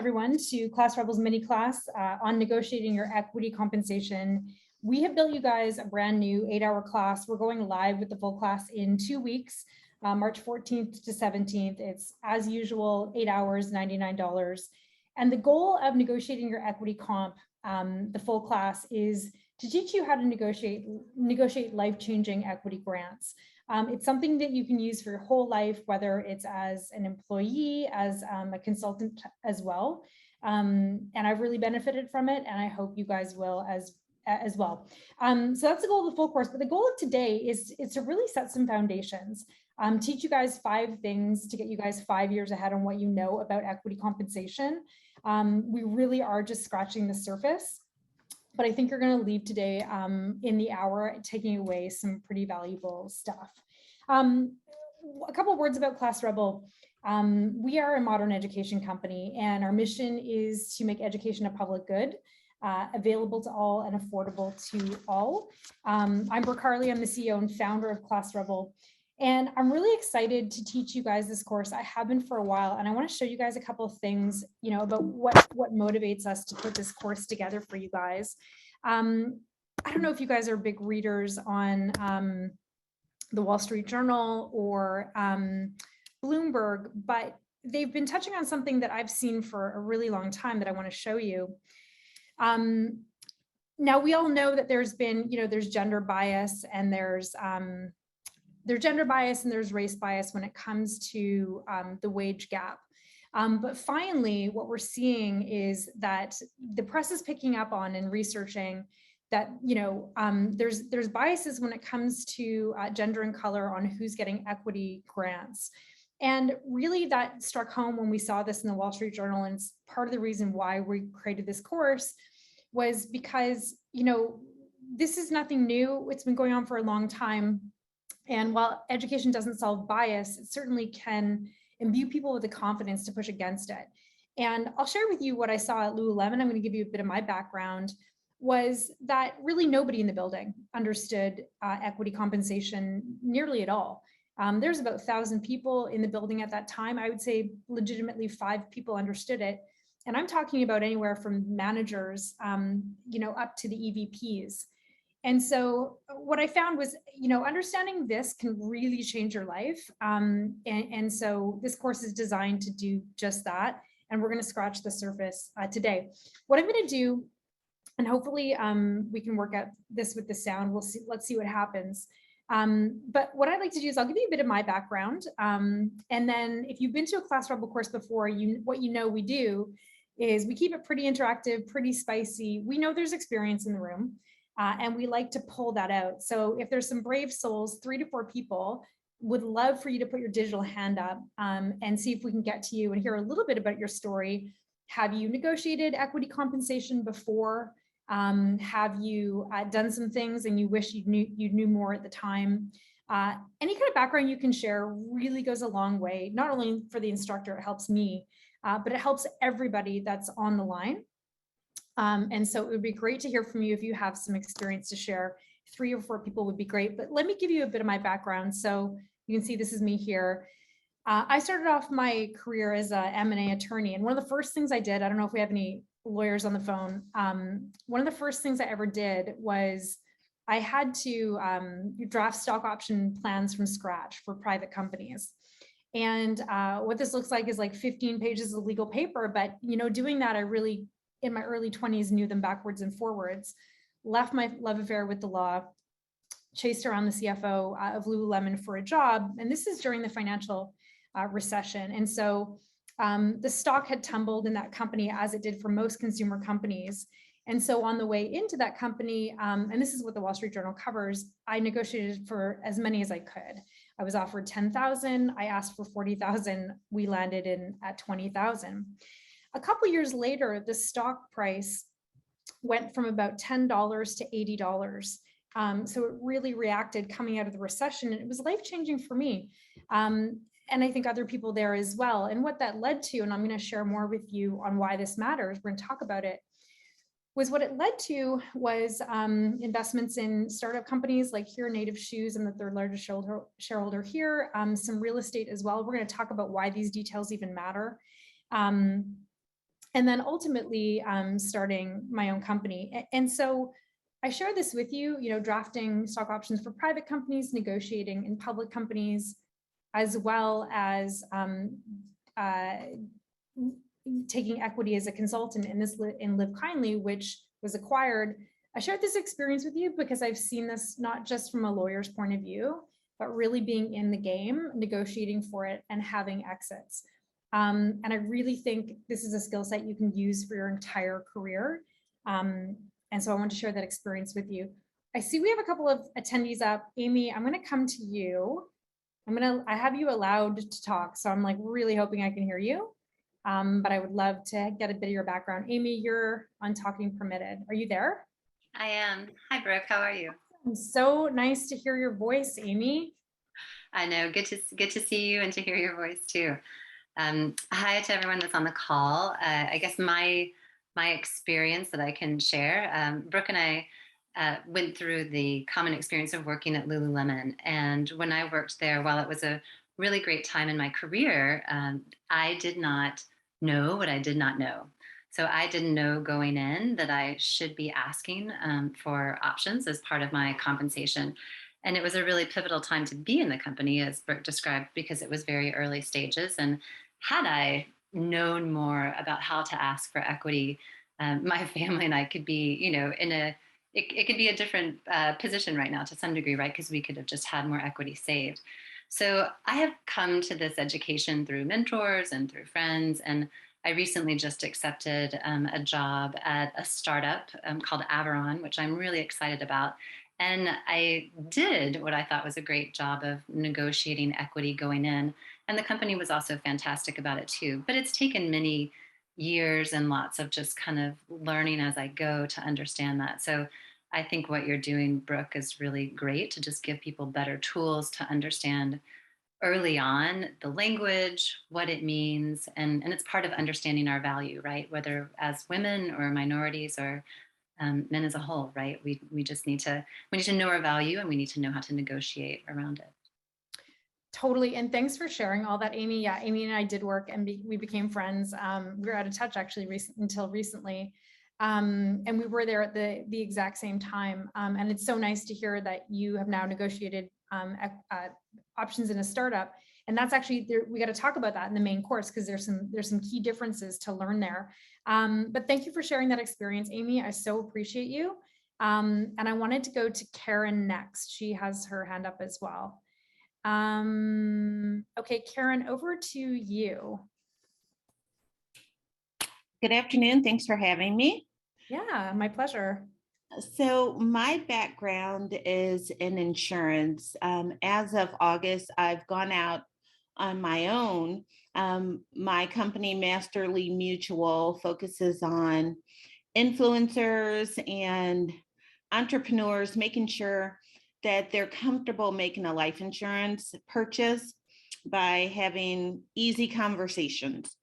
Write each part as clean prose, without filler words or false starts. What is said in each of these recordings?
Everyone to Class Rebels mini class on negotiating your equity compensation. We have built you guys a brand new 8-hour class. We're going live with the full class in 2 weeks, March 14th to 17th. It's as usual, 8 hours, $99. And the goal of negotiating your equity comp, the full class, is to teach you how to negotiate life-changing equity grants. It's something that you can use for your whole life, whether it's as an employee, as a consultant as well. And I've really benefited from it, and I hope you guys will as well. So that's the goal of the full course. But the goal of today is to really set some foundations, teach you guys 5 things to get you guys 5 years ahead on what you know about equity compensation. We really are just scratching the surface. But I think you're going to leave today in the hour taking away some pretty valuable stuff. A couple of words about Class Rebel. We are a modern education company, and our mission is to make education a public good, available to all and affordable to all. I'm Brooke Harley. I'm the CEO and founder of Class Rebel. And I'm really excited to teach you guys this course. I have been for a while, and I want to show you guys a couple of things, about what motivates us to put this course together for you guys. I don't know if you guys are big readers on the Wall Street Journal or Bloomberg, but they've been touching on something that I've seen for a really long time that I want to show you. Now, we all know that there's been, there's gender bias, and there's gender bias and there's race bias when it comes to the wage gap. But finally, what we're seeing is that the press is picking up on and researching that, there's biases when it comes to gender and color on who's getting equity grants. And really that struck home when we saw this in the Wall Street Journal. And it's part of the reason why we created this course was because, this is nothing new. It's been going on for a long time. And while education doesn't solve bias, it certainly can imbue people with the confidence to push against it. And I'll share with you what I saw at Lululemon. I'm going to give you a bit of my background, was that really nobody in the building understood equity compensation nearly at all. There's about 1,000 people in the building at that time. I would say legitimately 5 people understood it. And I'm talking about anywhere from managers, up to the EVPs. And so what I found was, understanding this can really change your life. And so this course is designed to do just that. And we're going to scratch the surface today. What I'm going to do, and hopefully we can work out this with the sound. Let's see what happens. But what I'd like to do is I'll give you a bit of my background. And then if you've been to a Class Rebel course before, what we do is we keep it pretty interactive, pretty spicy. We know there's experience in the room. And we like to pull that out. So if there's some brave souls, 3 to 4 people, would love for you to put your digital hand up and see if we can get to you and hear a little bit about your story. Have you negotiated equity compensation before? Have you done some things and you wish you knew more at the time? Any kind of background you can share really goes a long way, not only for the instructor, it helps me, but it helps everybody that's on the line. And so it would be great to hear from you if you have some experience to share. 3 or 4 people would be great, but let me give you a bit of my background. So you can see this is me here. I started off my career as a M&A attorney. And one of the first things I did, I don't know if we have any lawyers on the phone. One of the first things I ever did was I had to draft stock option plans from scratch for private companies. And what this looks like is like 15 pages of legal paper. But, doing that, I really, in my early 20s, knew them backwards and forwards, left my love affair with the law, chased around the CFO of Lululemon for a job. And this is during the financial recession. And so the stock had tumbled in that company as it did for most consumer companies. And so on the way into that company, and this is what the Wall Street Journal covers, I negotiated for as many as I could. I was offered 10,000. I asked for 40,000. We landed at 20,000. A couple of years later, the stock price went from about $10 to $80. So it really reacted coming out of the recession, and it was life-changing for me. And I think other people there as well. And what that led to, and I'm going to share more with you on why this matters, we're going to talk about it, was what it led to was investments in startup companies like here Native Shoes. I'm the 3rd largest shareholder here, some real estate as well. We're going to talk about why these details even matter. and then ultimately starting my own company. And so I share this with you, drafting stock options for private companies, negotiating in public companies, as well as uh, taking equity as a consultant in Live Kindly, which was acquired. I shared this experience with you because I've seen this not just from a lawyer's point of view, but really being in the game, negotiating for it, and having exits. And I really think this is a skill set you can use for your entire career. And so I want to share that experience with you. I see we have a couple of attendees up. Amy, I'm going to come to you. I have you allowed to talk, so I'm like really hoping I can hear you. But I would love to get a bit of your background. Amy, you're on talking permitted. Are you there? I am. Hi, Brooke. How are you? So nice to hear your voice, Amy. I know. Good to see you and to hear your voice too. Hi to everyone that's on the call. I guess my experience that I can share. Brooke and I went through the common experience of working at Lululemon, and when I worked there, while it was a really great time in my career, I did not know what I did not know. So I didn't know going in that I should be asking for options as part of my compensation. And it was a really pivotal time to be in the company, as Brooke described, because it was very early stages. And had I known more about how to ask for equity, my family and I could be, in it could be a different position right now to some degree, right? Because we could have just had more equity saved. So I have come to this education through mentors and through friends. And I recently just accepted a job at a startup called Averon, which I'm really excited about. And I did what I thought was a great job of negotiating equity going in. And the company was also fantastic about it too. But it's taken many years and lots of just kind of learning as I go to understand that. So I think what you're doing, Brooke, is really great to just give people better tools to understand early on the language, what it means, and it's part of understanding our value, right? Whether as women or minorities or men as a whole, right? We just need to know our value, and we need to know how to negotiate around it. Totally. And thanks for sharing all that, Amy. Yeah, Amy and I did work and we became friends. We were out of touch actually until recently. And we were there at the exact same time. And it's so nice to hear that you have now negotiated options in a startup. And that's actually there, we got to talk about that in the main course because there's some key differences to learn there. But thank you for sharing that experience, Amy. I so appreciate you. And I wanted to go to Karen next. She has her hand up as well. Okay, Karen, over to you. Good afternoon. Thanks for having me. Yeah, my pleasure. So my background is in insurance. As of August, I've gone out on my own. My company, Masterly Mutual, focuses on influencers and entrepreneurs, making sure that they're comfortable making a life insurance purchase by having easy conversations.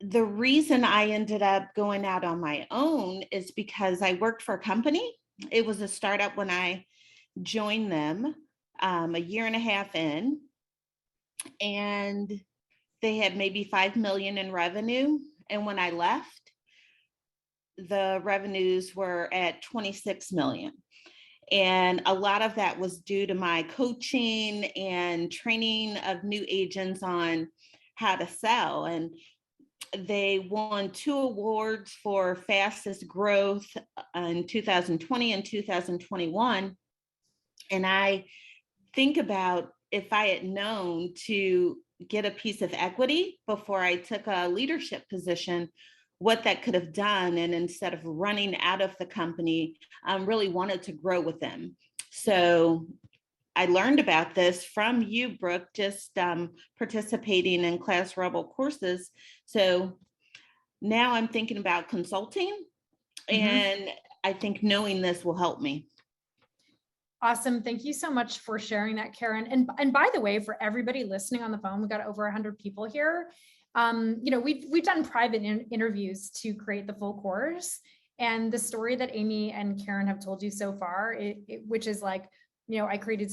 The reason I ended up going out on my own is because I worked for a company. It was a startup when I joined them a year and a half in, and they had maybe 5 million in revenue. And when I left, the revenues were at 26 million. And a lot of that was due to my coaching and training of new agents on how to sell. And they won 2 awards for fastest growth in 2020 and 2021. And I think about if I had known to get a piece of equity before I took a leadership position, what that could have done. And instead of running out of the company, I really wanted to grow with them. So I learned about this from you, Brooke, just participating in Class Rebel courses. So now I'm thinking about consulting, and I think knowing this will help me. Awesome. Thank you so much for sharing that, Karen. And by the way, for everybody listening on the phone, we've got over 100 people here. We've done private interviews to create the full course. And the story that Amy and Karen have told you so far, which is like, I created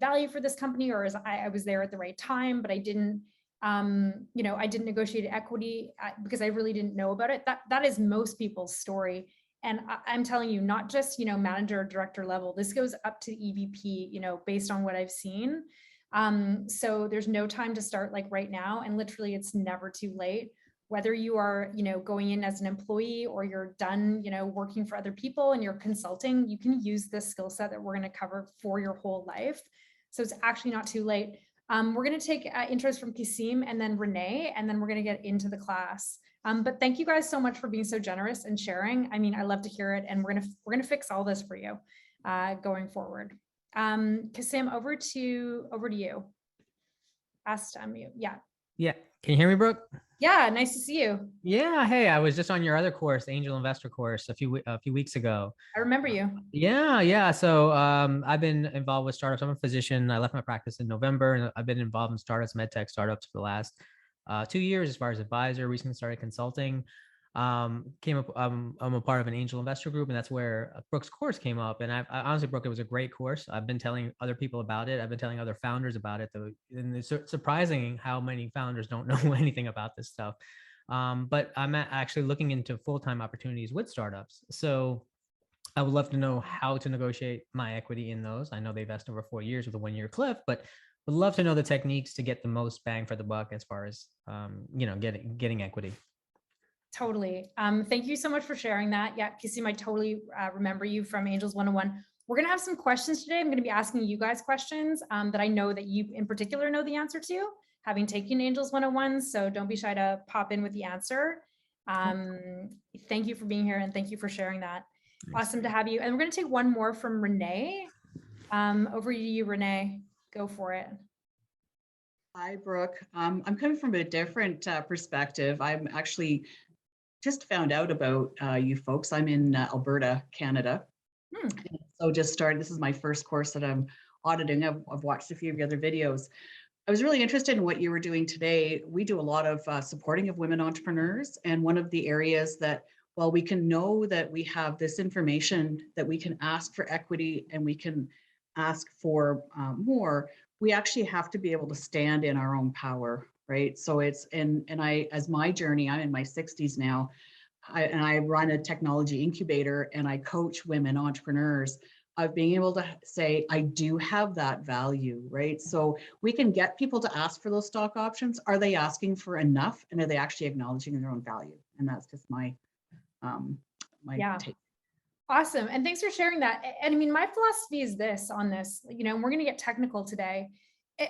value for this company, or I was there at the right time, but I didn't You know, I didn't negotiate equity because I really didn't know about it. That is most people's story. And I'm telling you, not just, you know, manager or director level, this goes up to EVP, you know, based on what I've seen. So there's no time to start like right now. And literally it's never too late. Whether you are, you know, going in as an employee or you're done, you know, working for other people and you're consulting, you can use this skill set that we're going to cover for your whole life. So it's actually not too late. We're going to take intros from Kasim and then Renee, and then we're going to get into the class. But thank you guys so much for being so generous and sharing. I mean, I love to hear it, and we're gonna fix all this for you going forward. Kasim, over to you. Asked to unmute. Yeah. Yeah. Can you hear me, Brooke? Yeah. Nice to see you. Yeah. Hey, I was just on your other course, Angel Investor course, a few weeks ago. I remember you. Yeah. So I've been involved with startups. I'm a physician. I left my practice in November, and I've been involved in startups, medtech startups for the last 2 years as far as advisor. Recently started consulting. I'm a part of an angel investor group, and that's where Brooke's course came up. And I honestly, Brooke, it was a great course. I've been telling other people about it. I've been telling other founders about it. And it's surprising how many founders don't know anything about this stuff. But I'm actually looking into full-time opportunities with startups. So I would love to know how to negotiate my equity in those. I know they vest over 4 years with a 1-year cliff, but would love to know the techniques to get the most bang for the buck as far as you know, getting equity. Totally. Thank you so much for sharing that. Yeah, Kasim, I totally remember you from Angels 101. We're going to have some questions today. I'm going to be asking you guys questions that I know that you in particular know the answer to, having taken Angels 101. So don't be shy to pop in with the answer. Thank you for being here, and thank you for sharing that. Nice. Awesome to have you. And we're going to take one more from Renee. Over to you, Renee. Go for it. Hi, Brooke. I'm coming from a different perspective. I'm actually just found out about you folks. I'm in Alberta, Canada. So just started, this is my first course that I'm auditing. I've watched a few of your other videos. I was really interested in what you were doing today. We do a lot of supporting of women entrepreneurs. And one of the areas that, while we can know that we have this information that we can ask for equity and we can ask for more, we actually have to be able to stand in our own power, right? So it's, and I, as my journey, I'm in my 60s now, I run a technology incubator and I coach women entrepreneurs of being able to say, I do have that value, right? So we can get people to ask for those stock options. Are they asking for enough? And are they actually acknowledging their own value? And that's just my take. Awesome. And thanks for sharing that. And I mean, my philosophy is this on this, you know, and we're going to get technical today.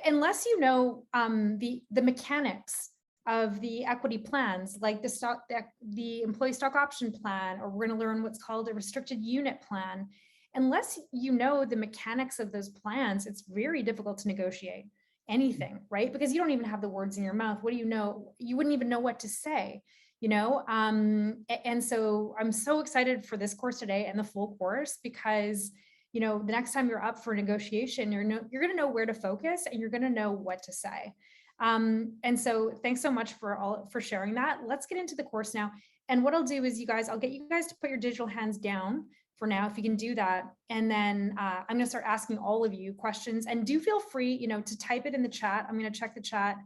Unless you know the mechanics of the equity plans, like the employee stock option plan, or we're going to learn what's called a restricted unit plan. Unless you know the mechanics of those plans, it's very difficult to negotiate anything, right? Because you don't even have the words in your mouth. What do you know? You wouldn't even know what to say. You know, and so I'm so excited for this course today and the full course, because, you know, the next time you're up for negotiation, you're going to know where to focus and you're going to know what to say. And so thanks so much for sharing that. Let's get into the course now. And what I'll do is I'll get you guys to put your digital hands down for now, if you can do that. And then I'm going to start asking all of you questions, and do feel free, you know, to type it in the chat. I'm going to check the chat,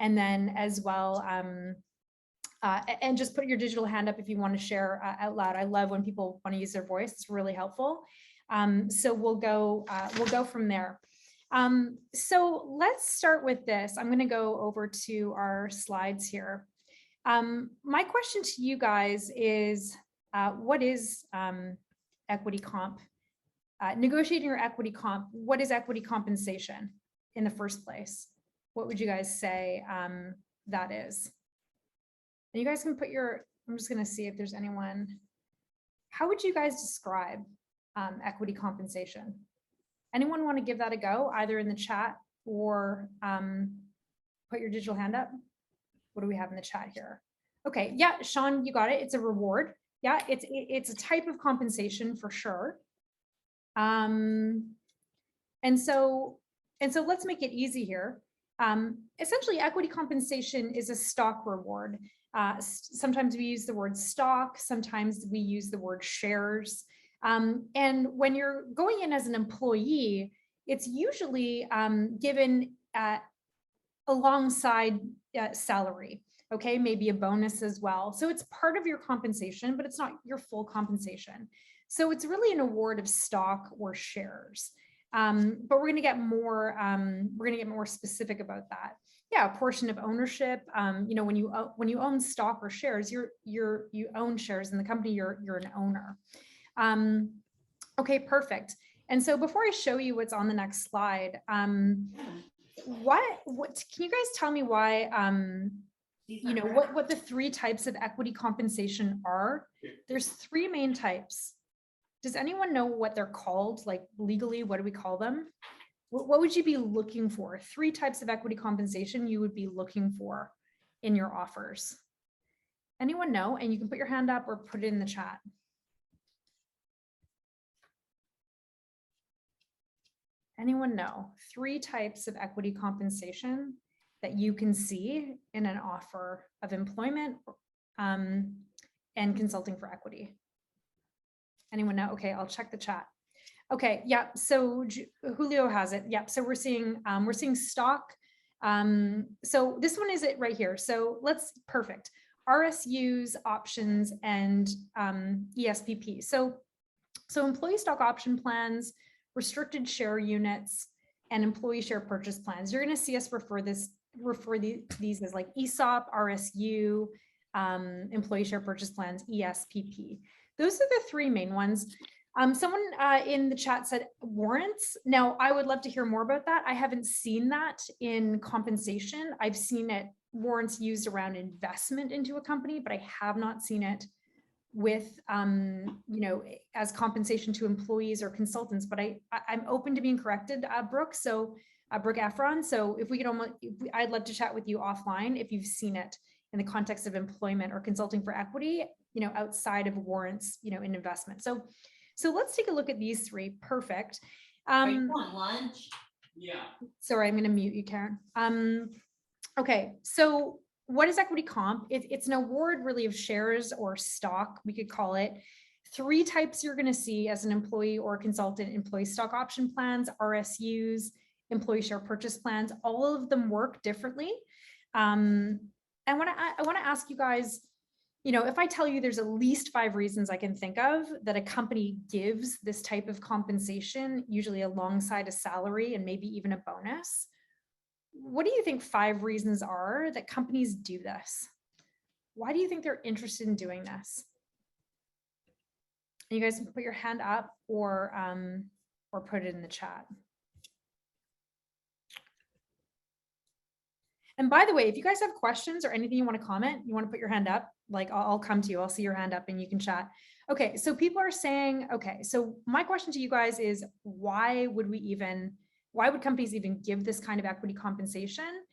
and then as well, and just put your digital hand up if you want to share out loud. I love when people want to use their voice. It's really helpful. So we'll go from there. So let's start with this. I'm going to go over to our slides here. My question to you guys is, what is equity comp? Negotiating your equity comp. What is equity compensation in the first place? What would you guys say that is? And you guys can put I'm just going to see if there's anyone. How would you guys describe equity compensation? Anyone want to give that a go, either in the chat or put your digital hand up? What do we have in the chat here? Okay, yeah, Sean, you got it. It's a reward. Yeah, it's a type of compensation for sure. And so let's make it easy here. Essentially, equity compensation is a stock reward. Sometimes we use the word stock, sometimes we use the word shares. And when you're going in as an employee, it's usually given alongside salary. Okay, maybe a bonus as well. So it's part of your compensation, but it's not your full compensation. So it's really an award of stock or shares. But we're going to get more. We're going to get more specific about that. Yeah, a portion of ownership. You know, when you own stock or shares, you own shares in the company. You're an owner. Okay, perfect. And so before I show you what's on the next slide, what can you guys tell me why? You know, what the three types of equity compensation are? There's three main types. Does anyone know what they're called? Like legally, what do we call them? What would you be looking for? Three types of equity compensation you would be looking for in your offers. Anyone know? And you can put your hand up or put it in the chat. Anyone know? Three types of equity compensation that you can see in an offer of employment and consulting for equity. Anyone know? Okay, I'll check the chat. Okay, yeah, so Julio has it. Yeah, so we're seeing stock. So this one is it right here. So perfect. RSUs, options, and ESPP. So employee stock option plans, restricted share units, and employee share purchase plans. You're going to see us refer these as like ESOP, RSU, employee share purchase plans, ESPP. Those are the three main ones. Someone in the chat said warrants. Now, I would love to hear more about that. I haven't seen that in compensation. I've seen warrants used around investment into a company, but I have not seen it with, you know, as compensation to employees or consultants. But I'm open to being corrected, Brooke. So Brooke Efron. So if we could I'd love to chat with you offline if you've seen it in the context of employment or consulting for equity, you know, outside of warrants, you know, in investment. So let's take a look at these three. Perfect. Are you on lunch? Yeah. Sorry, I'm going to mute you, Karen. Okay, so what is equity comp? It's an award really of shares or stock, we could call it. Three types you're going to see as an employee or consultant: employee stock option plans, RSUs, employee share purchase plans. All of them work differently. I want to ask you guys, you know, if I tell you there's at least 5 reasons I can think of that a company gives this type of compensation, usually alongside a salary and maybe even a bonus, what do you think 5 reasons are that companies do this? Why do you think they're interested in doing this? And you guys can put your hand up or put it in the chat. And by the way, if you guys have questions or anything you want to comment, you want to put your hand up, like I'll come to you, I'll see your hand up and you can chat. Okay, so people are saying, okay, so my question to you guys is why would companies even give this kind of equity compensation?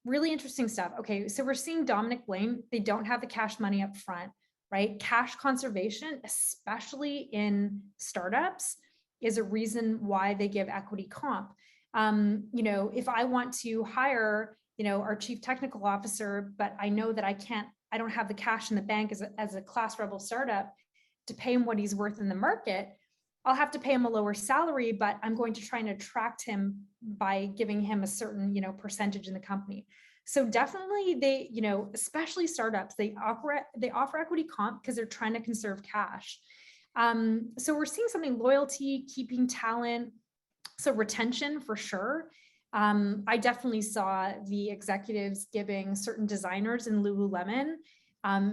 Really interesting stuff. Okay, so we're seeing Dominic Blaine, they don't have the cash money up front, right? Cash conservation, especially in startups, is a reason why they give equity comp. You know, if I want to hire, you know, our chief technical officer, but I know that I don't have the cash in the bank as a class rebel startup to pay him what he's worth in the market, I'll have to pay him a lower salary, but I'm going to try and attract him by giving him a certain, you know, percentage in the company. So definitely they, you know, especially startups, they offer equity comp because they're trying to conserve cash. So we're seeing something: loyalty, keeping talent. So retention for sure. I definitely saw the executives giving certain designers in Lululemon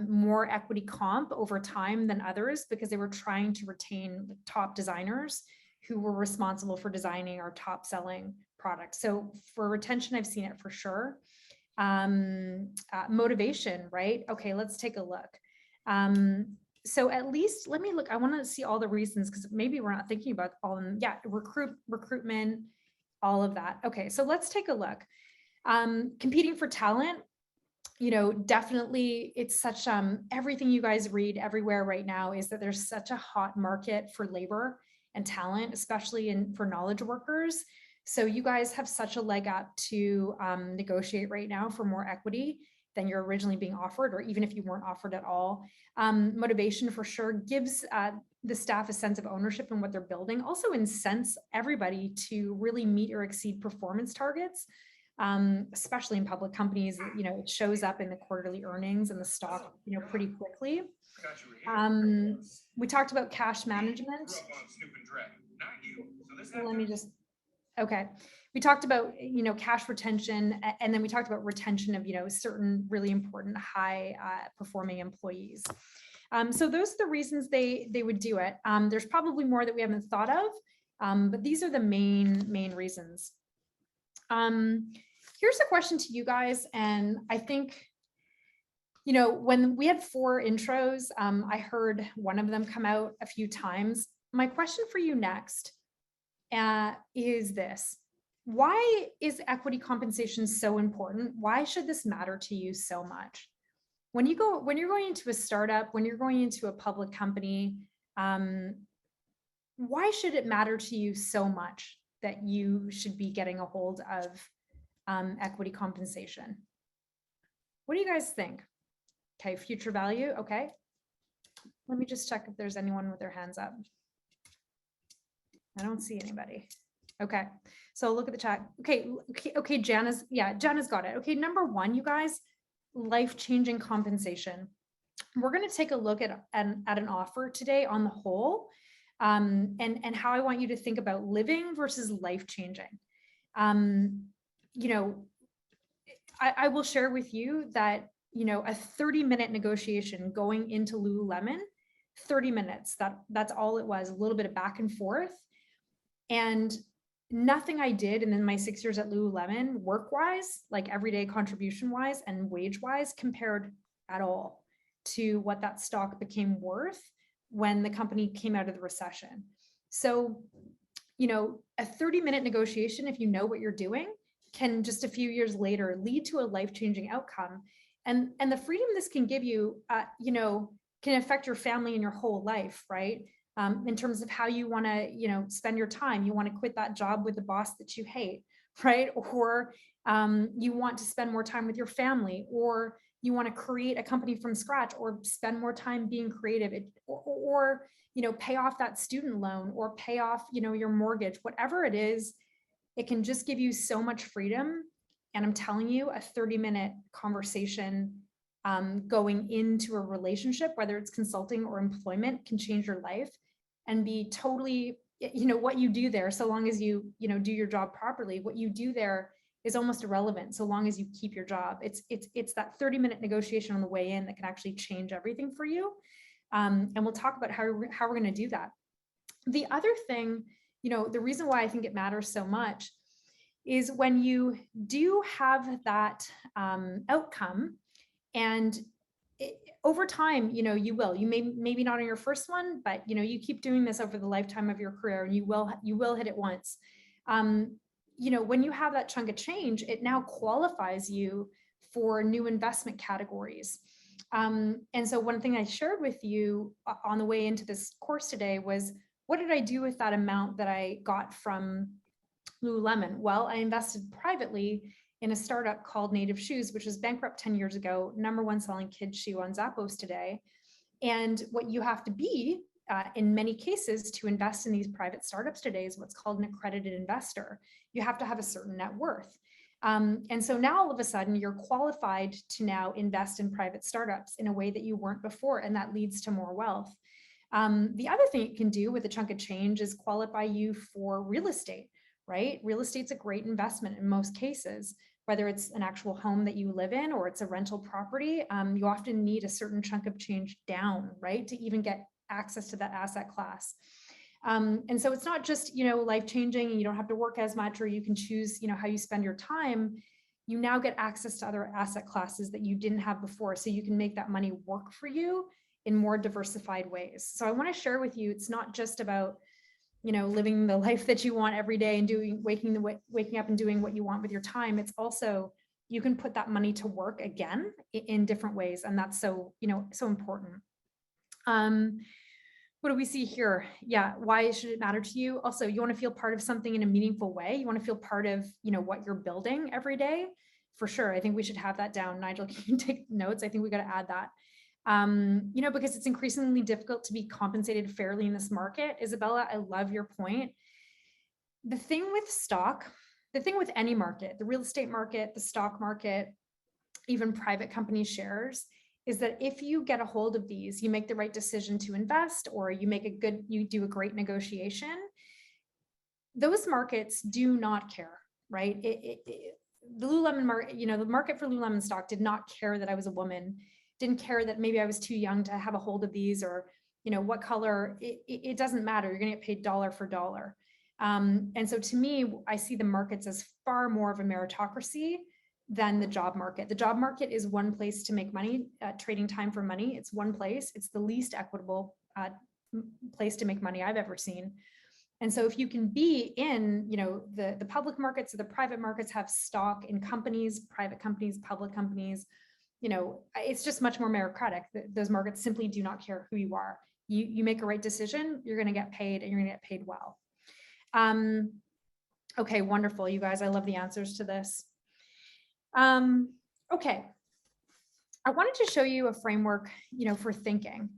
more equity comp over time than others because they were trying to retain the top designers who were responsible for designing our top selling products. So for retention, I've seen it for sure. Motivation, right? Okay, let's take a look. So at least let me look. I want to see all the reasons because maybe we're not thinking about all of them. Yeah, recruitment, all of that. Okay, so let's take a look. Competing for talent, you know, definitely it's such everything you guys read everywhere right now is that there's such a hot market for labor and talent, especially for knowledge workers. So you guys have such a leg up to negotiate right now for more equity than you're originally being offered, or even if you weren't offered at all. Motivation for sure gives the staff a sense of ownership in what they're building, also incents everybody to really meet or exceed performance targets. especially in public companies. You know, it shows up in the quarterly earnings and the stock, you know, pretty quickly. We talked about cash management. Let me just, okay. We talked about, you know, cash retention, and then we talked about retention of, you know, certain really important high performing employees. So those are the reasons they would do it. There's probably more that we haven't thought of, but these are the main reasons. Here's a question to you guys, and I think, you know, when we had 4 intros, I heard one of them come out a few times. My question for you next is this: why is equity compensation so important? Why should this matter to you so much? When you're going into a startup, when you're going into a public company, why should it matter to you so much that you should be getting a hold of equity compensation? What do you guys think? Okay, future value. Okay. Let me just check if there's anyone with their hands up. I don't see anybody. Okay, so look at the chat. Okay, Jana's got it. Okay, number 1, you guys, life-changing compensation. We're going to take a look at an offer today on the whole, and how I want you to think about living versus life-changing. You know, I will share with you that, you know, a 30-minute negotiation going into Lululemon, 30 minutes, that's all it was, a little bit of back and forth. And nothing I did in my 6 years at Lululemon, work-wise, like everyday contribution-wise and wage-wise, compared at all to what that stock became worth when the company came out of the recession. So, you know, a 30-minute negotiation, if you know what you're doing, can just a few years later lead to a life-changing outcome. And the freedom this can give you, you know, can affect your family and your whole life, right? In terms of how you want to, you know, spend your time. You want to quit that job with the boss that you hate, right? Or you want to spend more time with your family, or you want to create a company from scratch, or spend more time being creative, or you know, pay off that student loan, or pay off, you know, your mortgage, whatever it is. It can just give you so much freedom. And I'm telling you, a 30-minute conversation going into a relationship, whether it's consulting or employment, can change your life and be totally, you know, what you do there, so long as you know, do your job properly, what you do there is almost irrelevant so long as you keep your job. It's that 30-minute negotiation on the way in that can actually change everything for you. And we'll talk about how we're going to do that. The other thing, you know, the reason why I think it matters so much is when you do have that outcome, and over time, you know, you maybe not on your first one, but you know, you keep doing this over the lifetime of your career, and you will hit it once. You know, when you have that chunk of change, it now qualifies you for new investment categories. And so one thing I shared with you on the way into this course today was, what did I do with that amount that I got from Lululemon? Well, I invested privately in a startup called Native Shoes, which was bankrupt 10 years ago, #1 selling kids shoe on Zappos today. And what you have to be, in many cases, to invest in these private startups today is what's called an accredited investor. You have to have a certain net worth. And so now all of a sudden you're qualified to now invest in private startups in a way that you weren't before, and that leads to more wealth. The other thing it can do with a chunk of change is qualify you for real estate, right? Real estate's a great investment in most cases, whether it's an actual home that you live in or it's a rental property. You often need a certain chunk of change down, right, to even get access to that asset class. And so it's not just, you know, life-changing and you don't have to work as much, or you can choose, you know, how you spend your time. You now get access to other asset classes that you didn't have before. So you can make that money work for you in more diversified ways. So I want to share with you, it's not just about, you know, living the life that you want every day and waking up and doing what you want with your time. It's also, you can put that money to work again in different ways. And that's so, you know, so important. What do we see here? Yeah. Why should it matter to you? Also, you want to feel part of something in a meaningful way. You want to feel part of, you know, what you're building every day, for sure. I think we should have that down. Nigel, can you take notes? I think we got to add that. You know, because it's increasingly difficult to be compensated fairly in this market. Isabella, I love your point. The thing with stock the thing with any market, the real estate market, the stock market, even private company shares, is that if you get a hold of these, you make the right decision to invest, or you do a great negotiation, those markets do not care, right? The Lululemon market, the market for Lululemon stock did not care that I was a woman, didn't care that maybe I was too young to have a hold of these, or, what color, it doesn't matter. You're going to get paid dollar for dollar. And so to me, I see the markets as far more of a meritocracy than the job market. The job market is one place to make money, trading time for money. It's one place. It's the least equitable place to make money I've ever seen. And so if you can be in, the public markets or the private markets, have stock in companies, private companies, public companies, it's just much more meritocratic. Those markets simply do not care who you are. You make a right decision, you're going to get paid, and you're going to get paid well. Okay, wonderful, you guys. I love the answers to this. Okay, I wanted to show you a framework, for thinking.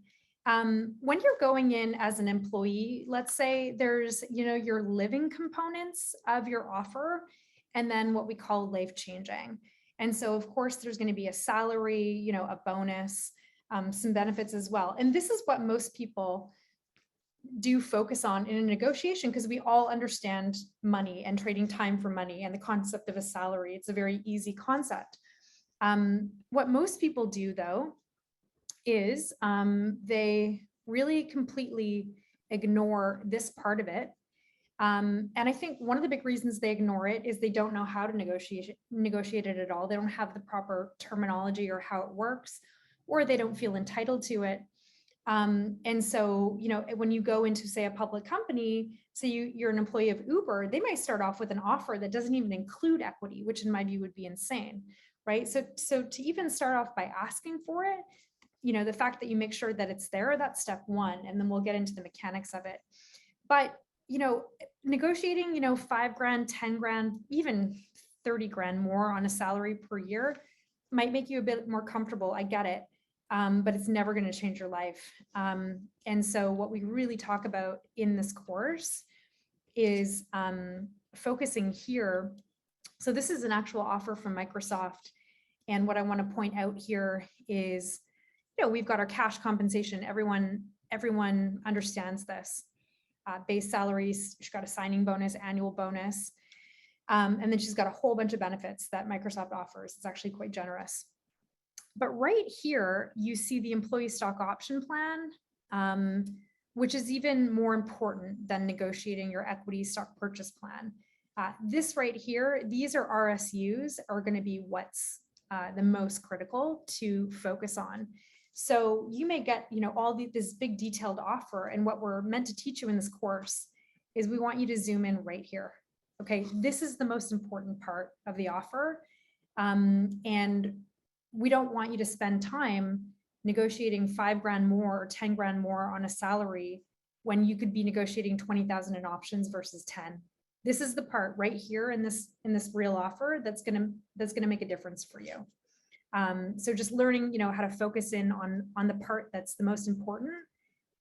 When you're going in as an employee, let's say there's, your living components of your offer, and then what we call life changing. And so, of course, there's going to be a salary, a bonus, some benefits as well. And this is what most people do focus on in a negotiation, because we all understand money and trading time for money and the concept of a salary. It's a very easy concept. What most people do, though, is they really completely ignore this part of it. And I think one of the big reasons they ignore it is they don't know how to negotiate it at all. They don't have the proper terminology or how it works, or they don't feel entitled to it. And so, when you go into, say, a public company, say you're an employee of Uber, they might start off with an offer that doesn't even include equity, which in my view would be insane, right? So to even start off by asking for it, the fact that you make sure that it's there, that's step one, and then we'll get into the mechanics of it. But, negotiating, $5,000, $10,000, even $30,000 more on a salary per year might make you a bit more comfortable. I get it. But it's never going to change your life. And so what we really talk about in this course is focusing here. So this is an actual offer from Microsoft. And what I want to point out here is, we've got our cash compensation. Everyone understands this. Base salaries, she's got a signing bonus, annual bonus. And then she's got a whole bunch of benefits that Microsoft offers. It's actually quite generous. But right here, you see the employee stock option plan, which is even more important than negotiating your equity stock purchase plan. This right here, these are RSUs, are going to be what's the most critical to focus on. So you may get, this big detailed offer, and what we're meant to teach you in this course is we want you to zoom in right here. Okay, this is the most important part of the offer, and we don't want you to spend time negotiating $5,000 more or $10,000 more on a salary when you could be negotiating 20,000 in options versus 10. This is the part right here in this real offer that's gonna make a difference for you. So just learning, how to focus in on the part that's the most important,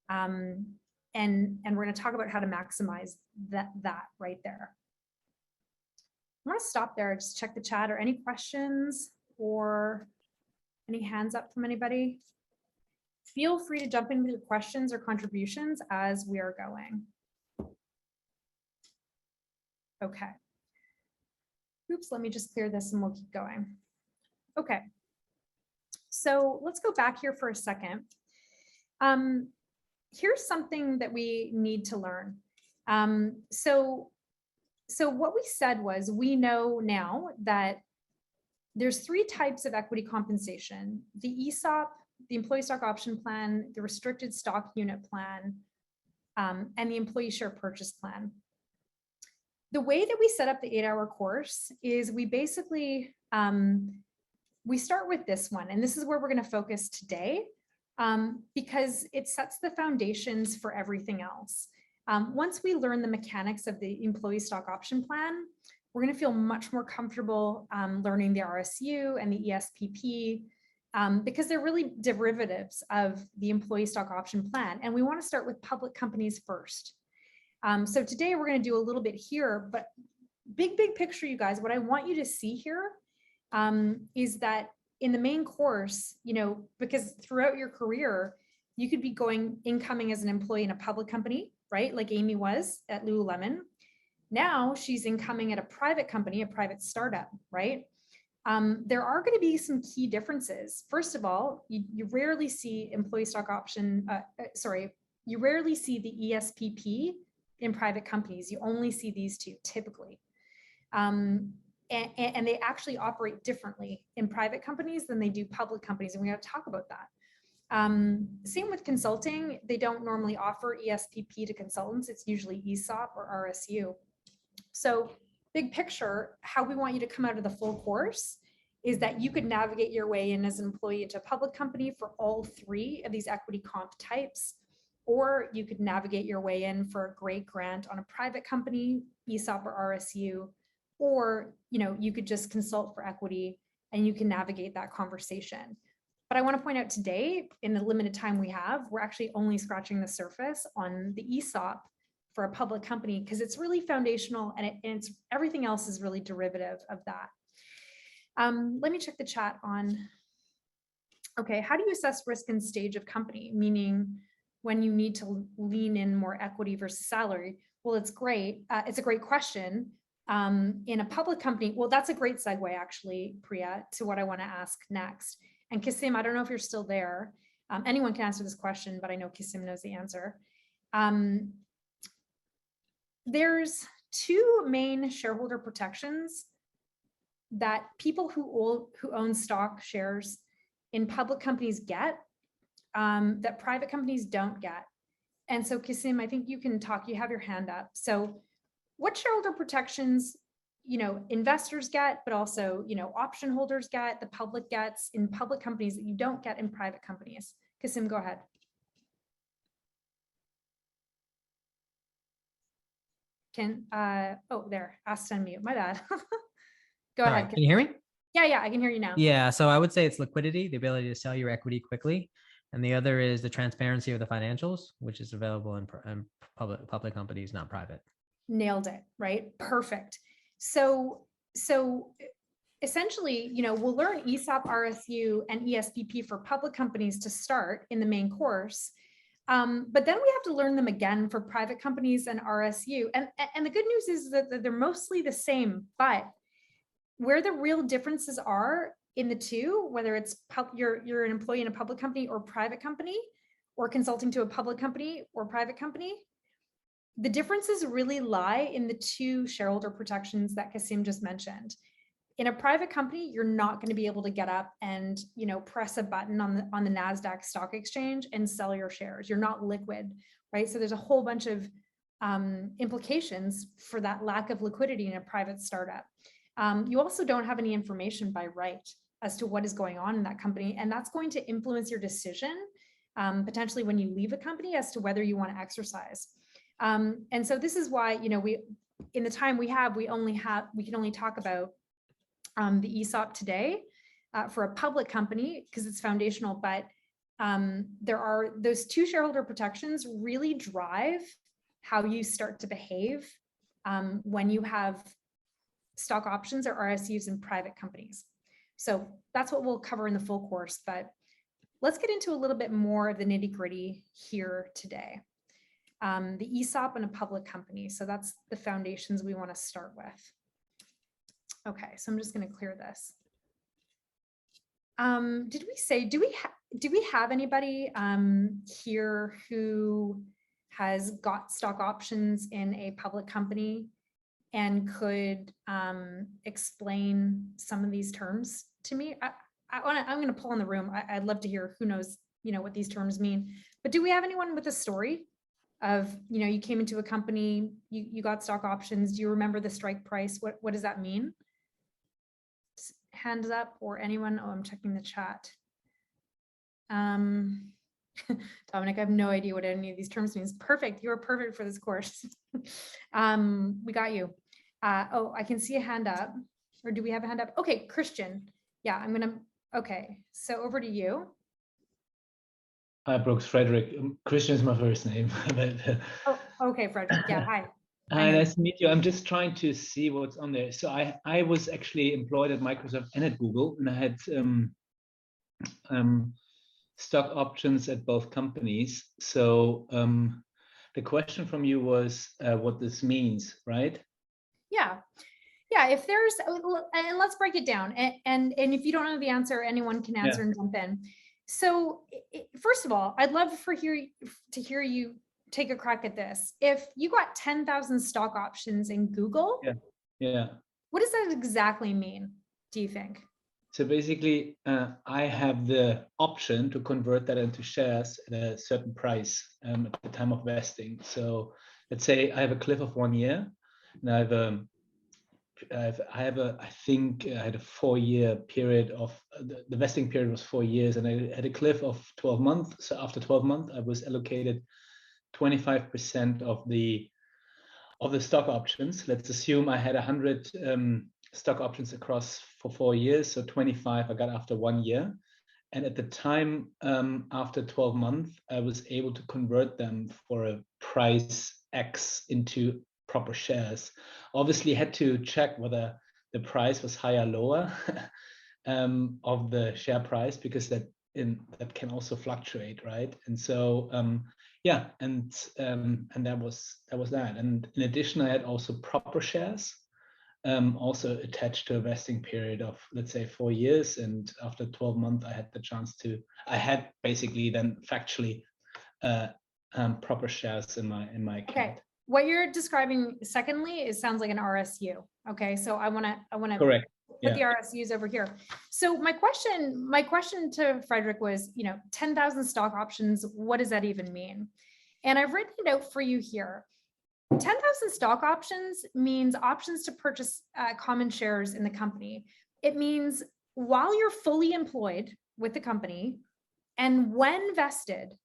and we're going to talk about how to maximize that right there. I'm going to stop there. Just check the chat, or any questions or any hands up from anybody. Feel free to jump in with your questions or contributions as we are going. Okay. Oops, let me just clear this and we'll keep going. Okay. So let's go back here for a second. Here's something that we need to learn. So what we said was, we know now that there's 3 types of equity compensation: the ESOP, the employee stock option plan, the restricted stock unit plan, and the employee share purchase plan. The way that we set up the 8-hour course is we basically, we start with this one, and this is where we're going to focus today, because it sets the foundations for everything else. Once we learn the mechanics of the employee stock option plan, we're going to feel much more comfortable learning the RSU and the ESPP, because they're really derivatives of the employee stock option plan. And we want to start with public companies first. So today we're going to do a little bit here, but big picture, you guys, what I want you to see here is that in the main course, because throughout your career, you could be incoming as an employee in a public company, right? Like Amy was at Lululemon. Now she's incoming at a private company, a private startup, right? There are going to be some key differences. First of all, you rarely see employee stock option, you rarely see the ESPP in private companies. You only see these two typically. And they actually operate differently in private companies than they do public companies. And we have to talk about that. Same with consulting. They don't normally offer ESPP to consultants. It's usually ESOP or RSU. So big picture, how we want you to come out of the full course is that you could navigate your way in as an employee into a public company for all three of these equity comp types, or you could navigate your way in for a great grant on a private company, ESOP or RSU, or you could just consult for equity and you can navigate that conversation. But I want to point out today, in the limited time we have, we're actually only scratching the surface on the ESOP for a public company because it's really foundational and it's everything else is really derivative of that. Let me check the chat on, okay, how do you assess risk and stage of company? Meaning when you need to lean in more equity versus salary? Well, it's great. It's a great question. In a public company, well, that's a great segue actually, Priya, to what I want to ask next. And Kasim, I don't know if you're still there. Anyone can answer this question, but I know Kasim knows the answer. There's two main shareholder protections that people who own stock shares in public companies get that private companies don't get. And so Kasim, I think you can talk, you have your hand up. So what shareholder protections investors get, but also, option holders get, the public gets in public companies that you don't get in private companies? Kasim, go ahead. There, asked to unmute, my bad. Go Sorry, ahead. can you hear me? Yeah, I can hear you now. Yeah, so I would say it's liquidity, the ability to sell your equity quickly. And the other is the transparency of the financials, which is available in public companies, not private. Nailed it, right? Perfect. So essentially, we'll learn ESOP, RSU, and ESPP for public companies to start in the main course. But then we have to learn them again for private companies and RSU. And the good news is that they're mostly the same, but where the real differences are in the two, whether it's you're an employee in a public company or private company, or consulting to a public company or private company, the differences really lie in the two shareholder protections that Kasim just mentioned. In a private company, you're not going to be able to get up and press a button on the NASDAQ stock exchange and sell your shares. You're not liquid, right? So there's a whole bunch of implications for that lack of liquidity in a private startup. You also don't have any information by right as to what is going on in that company, and that's going to influence your decision potentially when you leave a company as to whether you want to exercise. And so this is why, we, in the time we have, we can only talk about the ESOP today for a public company because it's foundational, but there are those two shareholder protections really drive how you start to behave when you have stock options or RSUs in private companies. So that's what we'll cover in the full course, but let's get into a little bit more of the nitty-gritty here today. The ESOP in a public company. So that's the foundations we want to start with. Okay, so I'm just going to clear this. Do we have anybody here who has got stock options in a public company and could explain some of these terms to me? I'm going to pull in the room. I'd love to hear who knows, what these terms mean. But do we have anyone with a story of, you came into a company, you got stock options? Do you remember the strike price? What does that mean? Hands up, or anyone? Oh, I'm checking the chat. Dominic, I have no idea what any of these terms means. Perfect. You're perfect for this course. We got you. Oh, I can see a hand up. Or do we have a hand up? Okay, Christian. Yeah, okay. So over to you. Hi, Brooks. Frederick. Christian is my first name. Oh, okay, Frederick. Yeah, hi. Hi, nice to meet you. I'm just trying to see what's on there. So I was actually employed at Microsoft and at Google, and I had stock options at both companies. So the question from you was what this means, right? Yeah. Yeah, if there's, and let's break it down. And if you don't know the answer, anyone can answer and jump in. So first of all, I'd love to hear you take a crack at this. If you got 10,000 stock options in Google, what does that exactly mean, do you think? So basically, I have the option to convert that into shares at a certain price at the time of vesting. So let's say I have a cliff of 1 year, and I think I had a 4-year period of the vesting period was 4 years, and I had a cliff of 12 months. So after 12 months, I was allocated 25% of the stock options. Let's assume I had 100 stock options across for 4 years, so 25 I got after 1 year. And at the time, after 12 months, I was able to convert them for a price X into proper shares. Obviously had to check whether the price was higher or lower of the share price, because that can also fluctuate, right? And so and that was that. And in addition, I had also proper shares also attached to a vesting period of, let's say, 4 years. And after 12 months, I had basically then factually proper shares in my account. Okay. What you're describing, secondly, sounds like an RSU. Okay, so I want to correct. Put the RSUs over here. So my question to Frederick was, 10,000 stock options. What does that even mean? And I've written it out for you here. 10,000 stock options means options to purchase common shares in the company. It means while you're fully employed with the company, and when vested,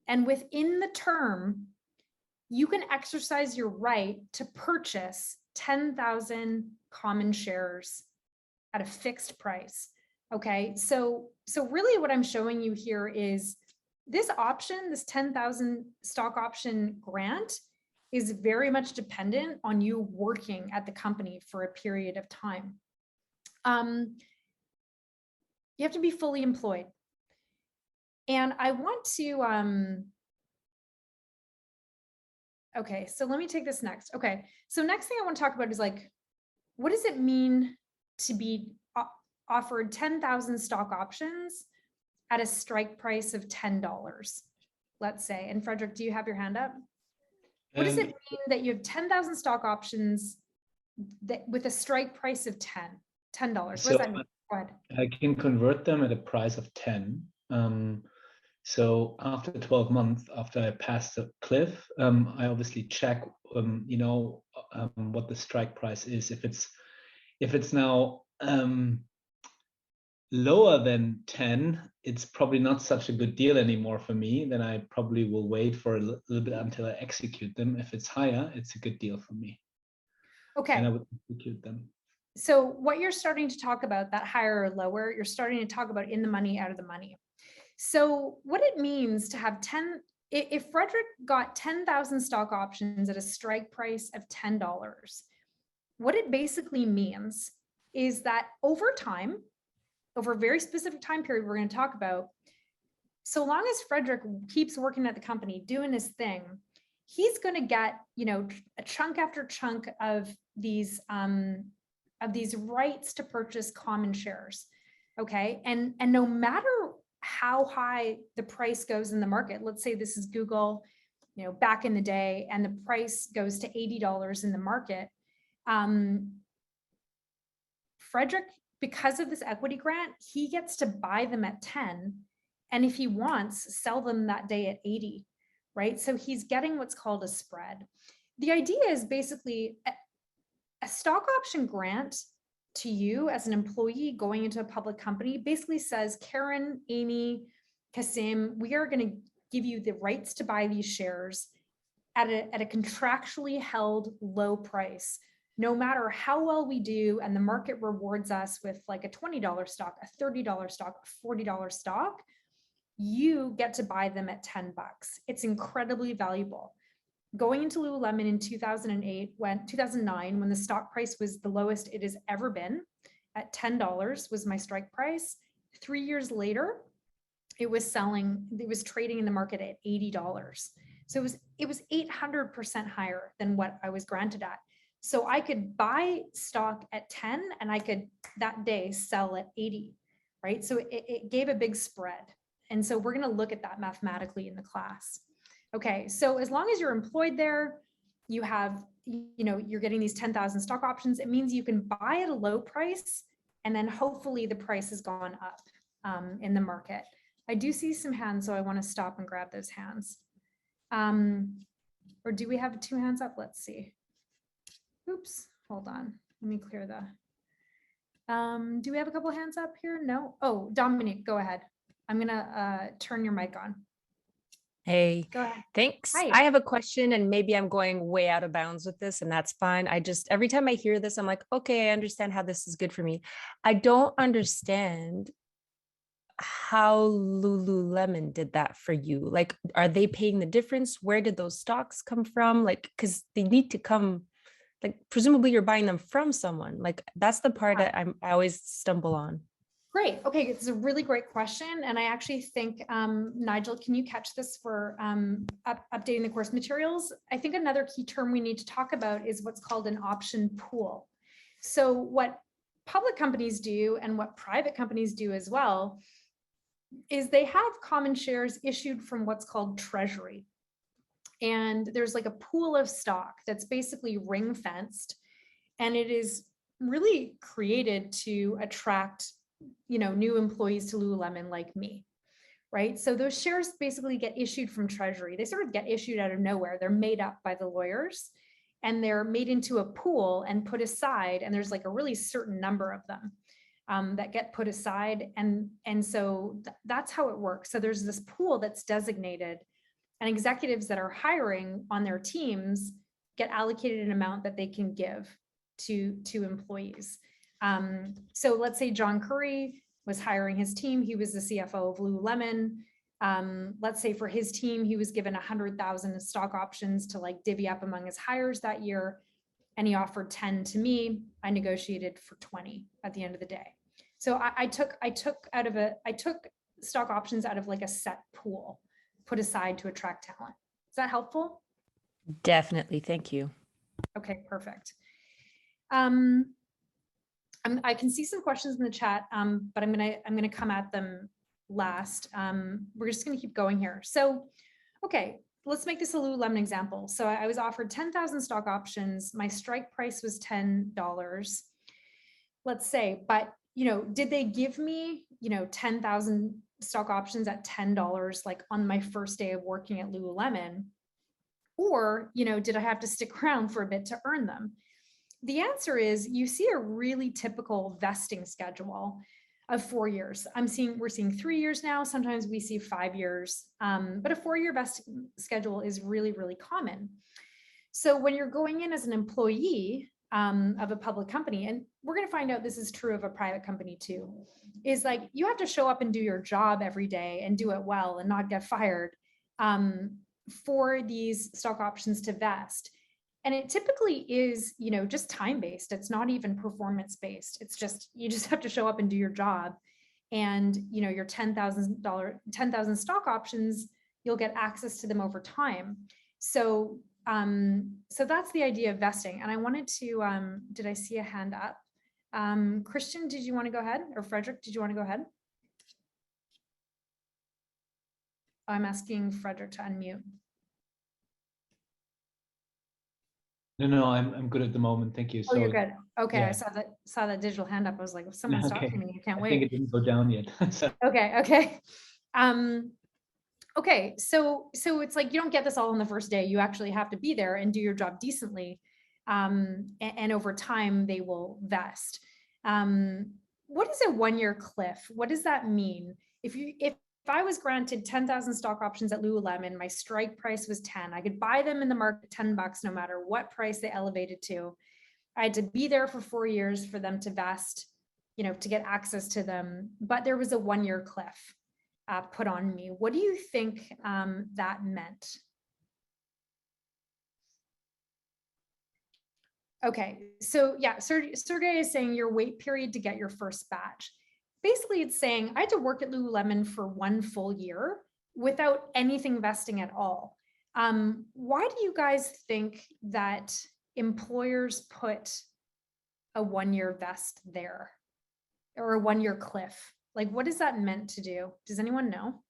and within the term, you can exercise your right to purchase 10,000 common shares at a fixed price. Okay, so really what I'm showing you here is this option, this 10,000 stock option grant, is very much dependent on you working at the company for a period of time. You have to be fully employed. And I want to, okay, so let me take this next. Okay, so next thing I want to talk about is like, what does it mean to be offered 10,000 stock options at a strike price of $10, let's say? And Frederick, do you have your hand up? What does it mean that you have 10,000 stock options that with a strike price of $10? What does that mean? Go ahead. I can convert them at a price of 10. So after 12 months, after I pass the cliff, I obviously check, what the strike price is. If it's now lower than 10, it's probably not such a good deal anymore for me. Then I probably will wait for a little bit until I execute them. If it's higher, it's a good deal for me. Okay. And I would execute them. So what you're starting to talk about, that higher or lower, you're starting to talk about in the money, out of the money. So what it means to have if Frederick got 10,000 stock options at a strike price of $10, what it basically means is that over time, over a very specific time period we're going to talk about, so long as Frederick keeps working at the company, doing his thing, he's going to get, a chunk after chunk of these rights to purchase common shares. Okay. And no matter how high the price goes in the market, let's say this is Google, back in the day, and the price goes to $80 in the market. Frederick, because of this equity grant, he gets to buy them at 10. And if he wants, sell them that day at 80, right? So he's getting what's called a spread. The idea is basically a stock option grant to you as an employee going into a public company basically says, Karen, Amy, Kasim, we are going to give you the rights to buy these shares at a contractually held low price. No matter how well we do, and the market rewards us with like a $20 stock, a $30 stock, a $40 stock, you get to buy them at $10. It's incredibly valuable. going into Lululemon in 2009, when the stock price was the lowest it has ever been at $10 was my strike price. 3 years later, it was trading in the market at $80. So it was 800% higher than what I was granted at. So I could buy stock at 10 and I could that day sell at 80, right? So it gave a big spread. And so we're going to look at that mathematically in the class. Okay, so as long as you're employed there, you have, you're getting these 10,000 stock options. It means you can buy at a low price and then hopefully the price has gone up in the market. I do see some hands, so I want to stop and grab those hands. Or do we have 2 hands up? Let's see. Oops, hold on. Let me clear the. Do we have a couple hands up here? No. Oh, Dominique, go ahead. I'm gonna turn your mic on. Hey, Go ahead. thanks. Hi. I have a question and maybe I'm going way out of bounds with this and that's fine. Every time I hear this, I'm like, okay, I understand how this is good for me. I don't understand how Lululemon did that for you. Like, are they paying the difference? Where did those stocks come from? Like, because they need to come, like, presumably you're buying them from someone. Like, that's the part that I always stumble on. Great. Okay, it's a really great question. And I actually think, Nigel, can you catch this for updating the course materials? I think another key term we need to talk about is what's called an option pool. So what public companies do and what private companies do as well is they have common shares issued from what's called treasury. And there's like a pool of stock that's basically ring fenced. And it is really created to attract new employees to Lululemon like me, right? So those shares basically get issued from treasury. They sort of get issued out of nowhere. They're made up by the lawyers and they're made into a pool and put aside. And there's like a really certain number of them that get put aside. And so that's how it works. So there's this pool that's designated and executives that are hiring on their teams get allocated an amount that they can give to employees. So let's say John Curry was hiring his team. He was the CFO of Lululemon. Let's say for his team, he was given 100,000 stock options to like divvy up among his hires that year. And he offered 10 to me. I negotiated for 20 at the end of the day. So I took stock options out of like a set pool put aside to attract talent. Is that helpful? Definitely. Thank you. Okay, perfect. I can see some questions in the chat, but I'm gonna come at them last. We're just gonna keep going here. So, okay, let's make this a Lululemon example. So I was offered 10,000 stock options. My strike price was $10. Let's say, but did they give me 10,000 stock options at $10 like on my first day of working at Lululemon, or did I have to stick around for a bit to earn them? The answer is you see a really typical vesting schedule of 4 years. We're seeing 3 years now. Sometimes we see 5 years, but a 4-year vesting schedule is really, really common. So when you're going in as an employee of a public company, and we're going to find out this is true of a private company too, is like you have to show up and do your job every day and do it well and not get fired for these stock options to vest. And it typically is, just time-based. It's not even performance-based. It's just, you just have to show up and do your job. And, your $10,000 stock options, you'll get access to them over time. So, so that's the idea of vesting. And I wanted to, did I see a hand up? Christian, did you want to go ahead? Or Frederick, did you want to go ahead? I'm asking Frederick to unmute. No, I'm good at the moment. Thank you. Oh, you're good. Okay, yeah. I saw that digital hand up. I was like, if someone's Okay. talking to me, I can't I wait. think it didn't go down yet. So, Okay. Okay. So it's like you don't get this all on the first day. You actually have to be there and do your job decently. And over time they will vest. What is a 1-year cliff? What does that mean? If I was granted 10,000 stock options at Lululemon, my strike price was 10. I could buy them in the market $10 no matter what price they elevated to. I had to be there for 4 years for them to vest, to get access to them. But there was a 1-year cliff put on me. What do you think that meant? Okay, so yeah, Sergey is saying your wait period to get your first batch. Basically, it's saying I had to work at Lululemon for 1 full year without anything vesting at all. Why do you guys think that employers put a 1-year vest there or a 1-year cliff? Like, what is that meant to do? Does anyone know?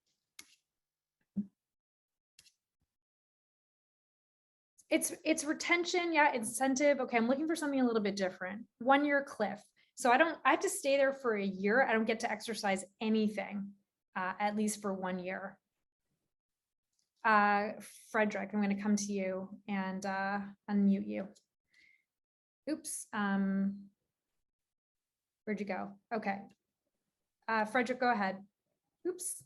It's retention, yeah, incentive. Okay, I'm looking for something a little bit different. 1-year cliff. So I have to stay there for a year. I don't get to exercise anything, at least for 1 year. Frederick, I'm going to come to you and unmute you. Oops. Where'd you go? Okay. Frederick, go ahead. Oops.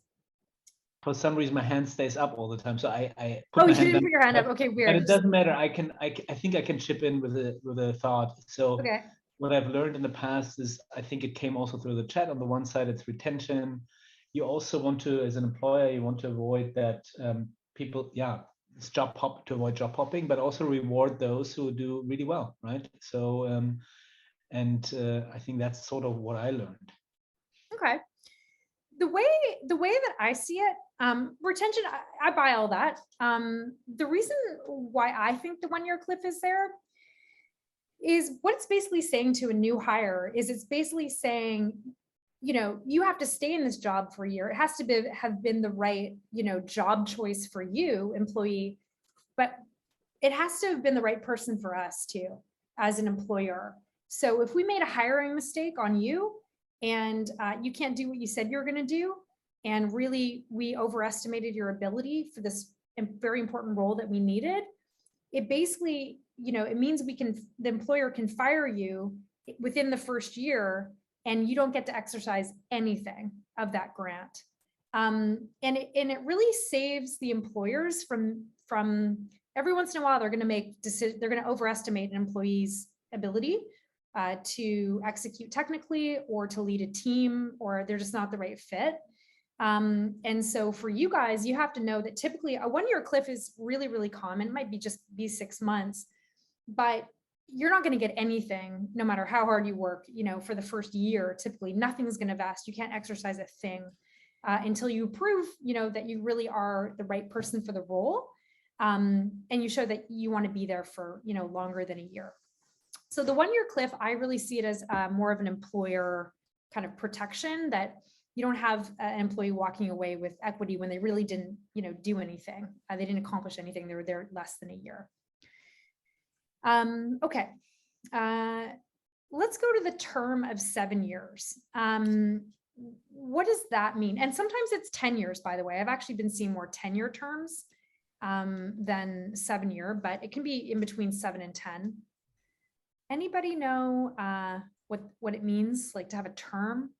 For some reason, my hand stays up all the time, so I Oh, you didn't put your hand up. Okay, weird. But it doesn't matter. I think I can chip in with a thought. So Okay. what I've learned in the past is, I think it came also through the chat. On the one side, it's retention. You also want to, as an employer, you want to avoid that people, it's to avoid job hopping, but also reward those who do really well, right? So, I think that's sort of what I learned. Okay. The way that I see it, retention, I buy all that. The reason why I think the 1-year cliff is there is what it's basically saying to a new hire is it's basically saying, you have to stay in this job for a year. It has to have been the right, job choice for you, employee, but it has to have been the right person for us too, as an employer. So if we made a hiring mistake on you and you can't do what you said you're going to do, and really we overestimated your ability for this very important role that we needed, it basically, it means the employer can fire you within the first year and you don't get to exercise anything of that grant. And it really saves the employers from every once in a while, they're going to make decisions, they're going to overestimate an employee's ability to execute technically or to lead a team, or they're just not the right fit. And so for you guys, you have to know that typically a 1-year cliff is really, really common. It might be 6 months, but you're not going to get anything no matter how hard you work, for the first year. Typically nothing's going to vest. You can't exercise a thing until you prove, that you really are the right person for the role. And you show that you want to be there for, longer than a year. So the 1-year cliff, I really see it as more of an employer kind of protection, that you don't have an employee walking away with equity when they really didn't, do anything. They didn't accomplish anything. They were there less than a year. Okay. Let's go to the term of 7 years. What does that mean? And sometimes it's 10 years, by the way. I've actually been seeing more 10-year terms than 7-year, but it can be in between 7 and 10. Anybody know what it means, like to have a term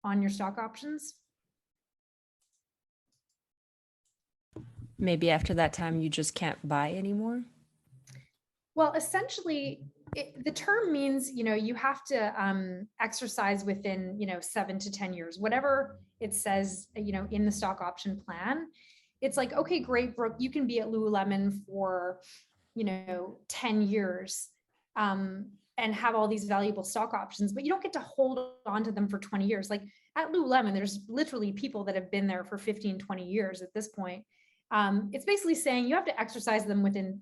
on your stock options? Maybe after that time, you just can't buy anymore. Well, essentially, the term means, you have to exercise within, 7 to 10 years, whatever it says, in the stock option plan. It's like, okay, great, Brooke, you can be at Lululemon for, 10 years and have all these valuable stock options, but you don't get to hold on to them for 20 years. Like at Lululemon, there's literally people that have been there for 15, 20 years at this point. It's basically saying you have to exercise them within,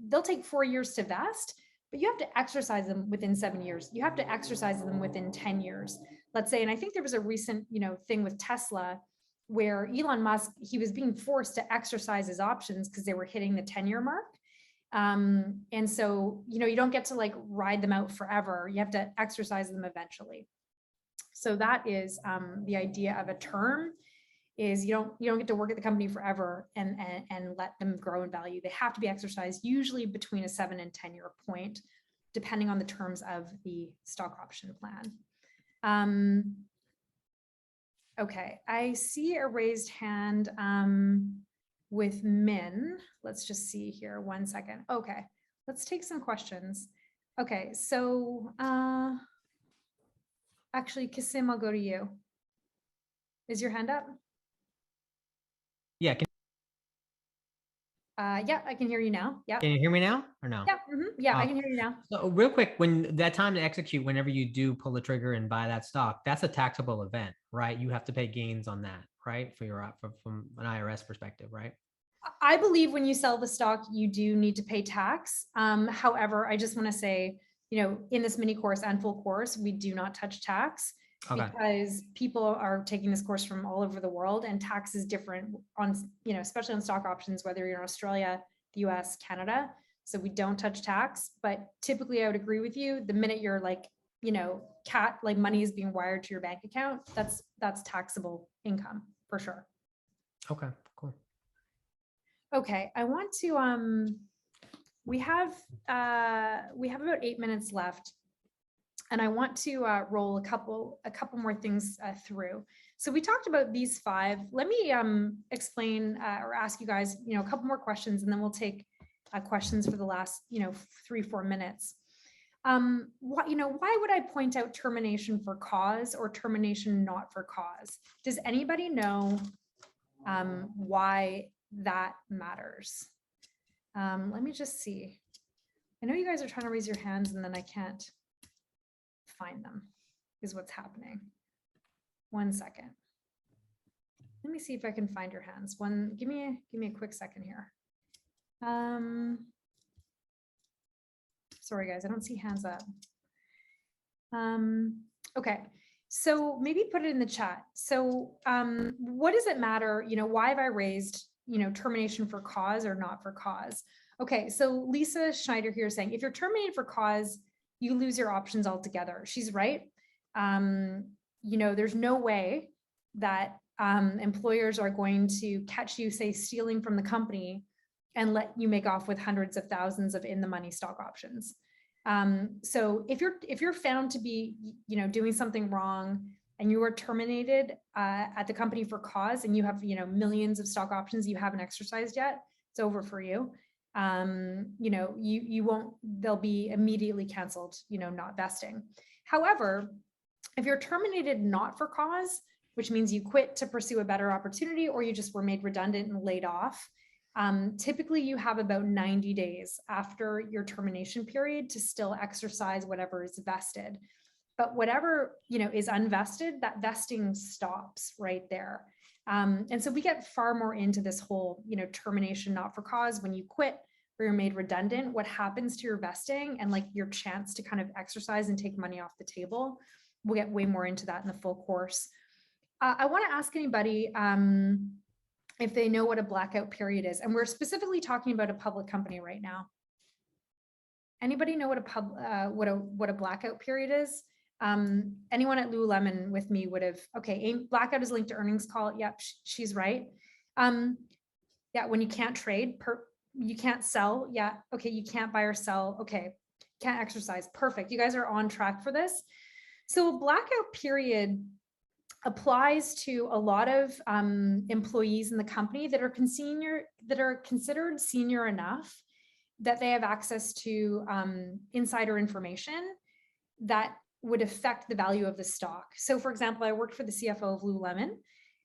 they'll take 4 years to vest, but you have to exercise them within 7 years. You have to exercise them within 10 years, let's say. And I think there was a recent, thing with Tesla where Elon Musk, he was being forced to exercise his options because they were hitting the 10-year mark. And so, you don't get to like ride them out forever. You have to exercise them eventually. So that is the idea of a term. Is you don't get to work at the company forever and let them grow in value. They have to be exercised usually between a 7 and 10-year point, depending on the terms of the stock option plan. Okay, I see a raised hand with Min. Let's just see here 1 second. Okay, let's take some questions. Okay, so actually, Kasim, I'll go to you. Is your hand up? Yeah. Yeah, I can hear you now. Yeah. Can you hear me now or no? Yeah. Yeah, I Oh. can hear you now. So real quick, when that time to execute, whenever you do pull the trigger and buy that stock, that's a taxable event, right? You have to pay gains on that, right? From an IRS perspective, right? I believe when you sell the stock, you do need to pay tax. However, I just want to say, in this mini course and full course, we do not touch tax Okay. because people are taking this course from all over the world, and tax is different on, especially on stock options, whether you're in Australia, the US, Canada. So we don't touch tax, but typically I would agree with you. The minute you're like, money is being wired to your bank account, that's taxable income for sure. Okay, cool. Okay, I want to, we have about 8 minutes left, and I want to roll a couple more things through. So we talked about these 5. Let me explain or ask you guys, a couple more questions, and then we'll take questions for the last, 3-4 minutes. Why would I point out termination for cause or termination not for cause? Does anybody know why that matters? Let me just see. I know you guys are trying to raise your hands and then I can't find them, is what's happening. 1 second. Let me see if I can find your hands. Give me a quick second here. Sorry guys, I don't see hands up. Okay. So maybe put it in the chat. So what does it matter? Why have I raised, termination for cause or not for cause? Okay. So Lisa Schneider here is saying, if you're terminated for cause, you lose your options altogether. She's right. There's no way that employers are going to catch you, say, stealing from the company and let you make off with hundreds of thousands of in the money stock options. So if you're found to be, doing something wrong and you are terminated at the company for cause, and you have, millions of stock options you haven't exercised yet, it's over for you. You won't, they'll be immediately canceled, not vesting. However, if you're terminated not for cause, which means you quit to pursue a better opportunity, or you just were made redundant and laid off, typically you have about 90 days after your termination period to still exercise whatever is vested. But whatever, is unvested, that vesting stops right there. And so we get far more into this whole, termination not for cause. When you quit or you're made redundant, what happens to your vesting and like your chance to kind of exercise and take money off the table. We'll get way more into that in the full course. I want to ask anybody if they know what a blackout period is. And we're specifically talking about a public company right now. Anybody know what a blackout period is? Anyone at Lululemon with me would have, okay, blackout is linked to earnings call. Yep, she's right. Yeah, when you can't trade, you can't sell. Yeah, okay, you can't buy or sell. Okay, can't exercise. Perfect. You guys are on track for this. So a blackout period applies to a lot of employees in the company that are considered senior enough that they have access to insider information that would affect the value of the stock. So for example, I worked for the CFO of Lululemon.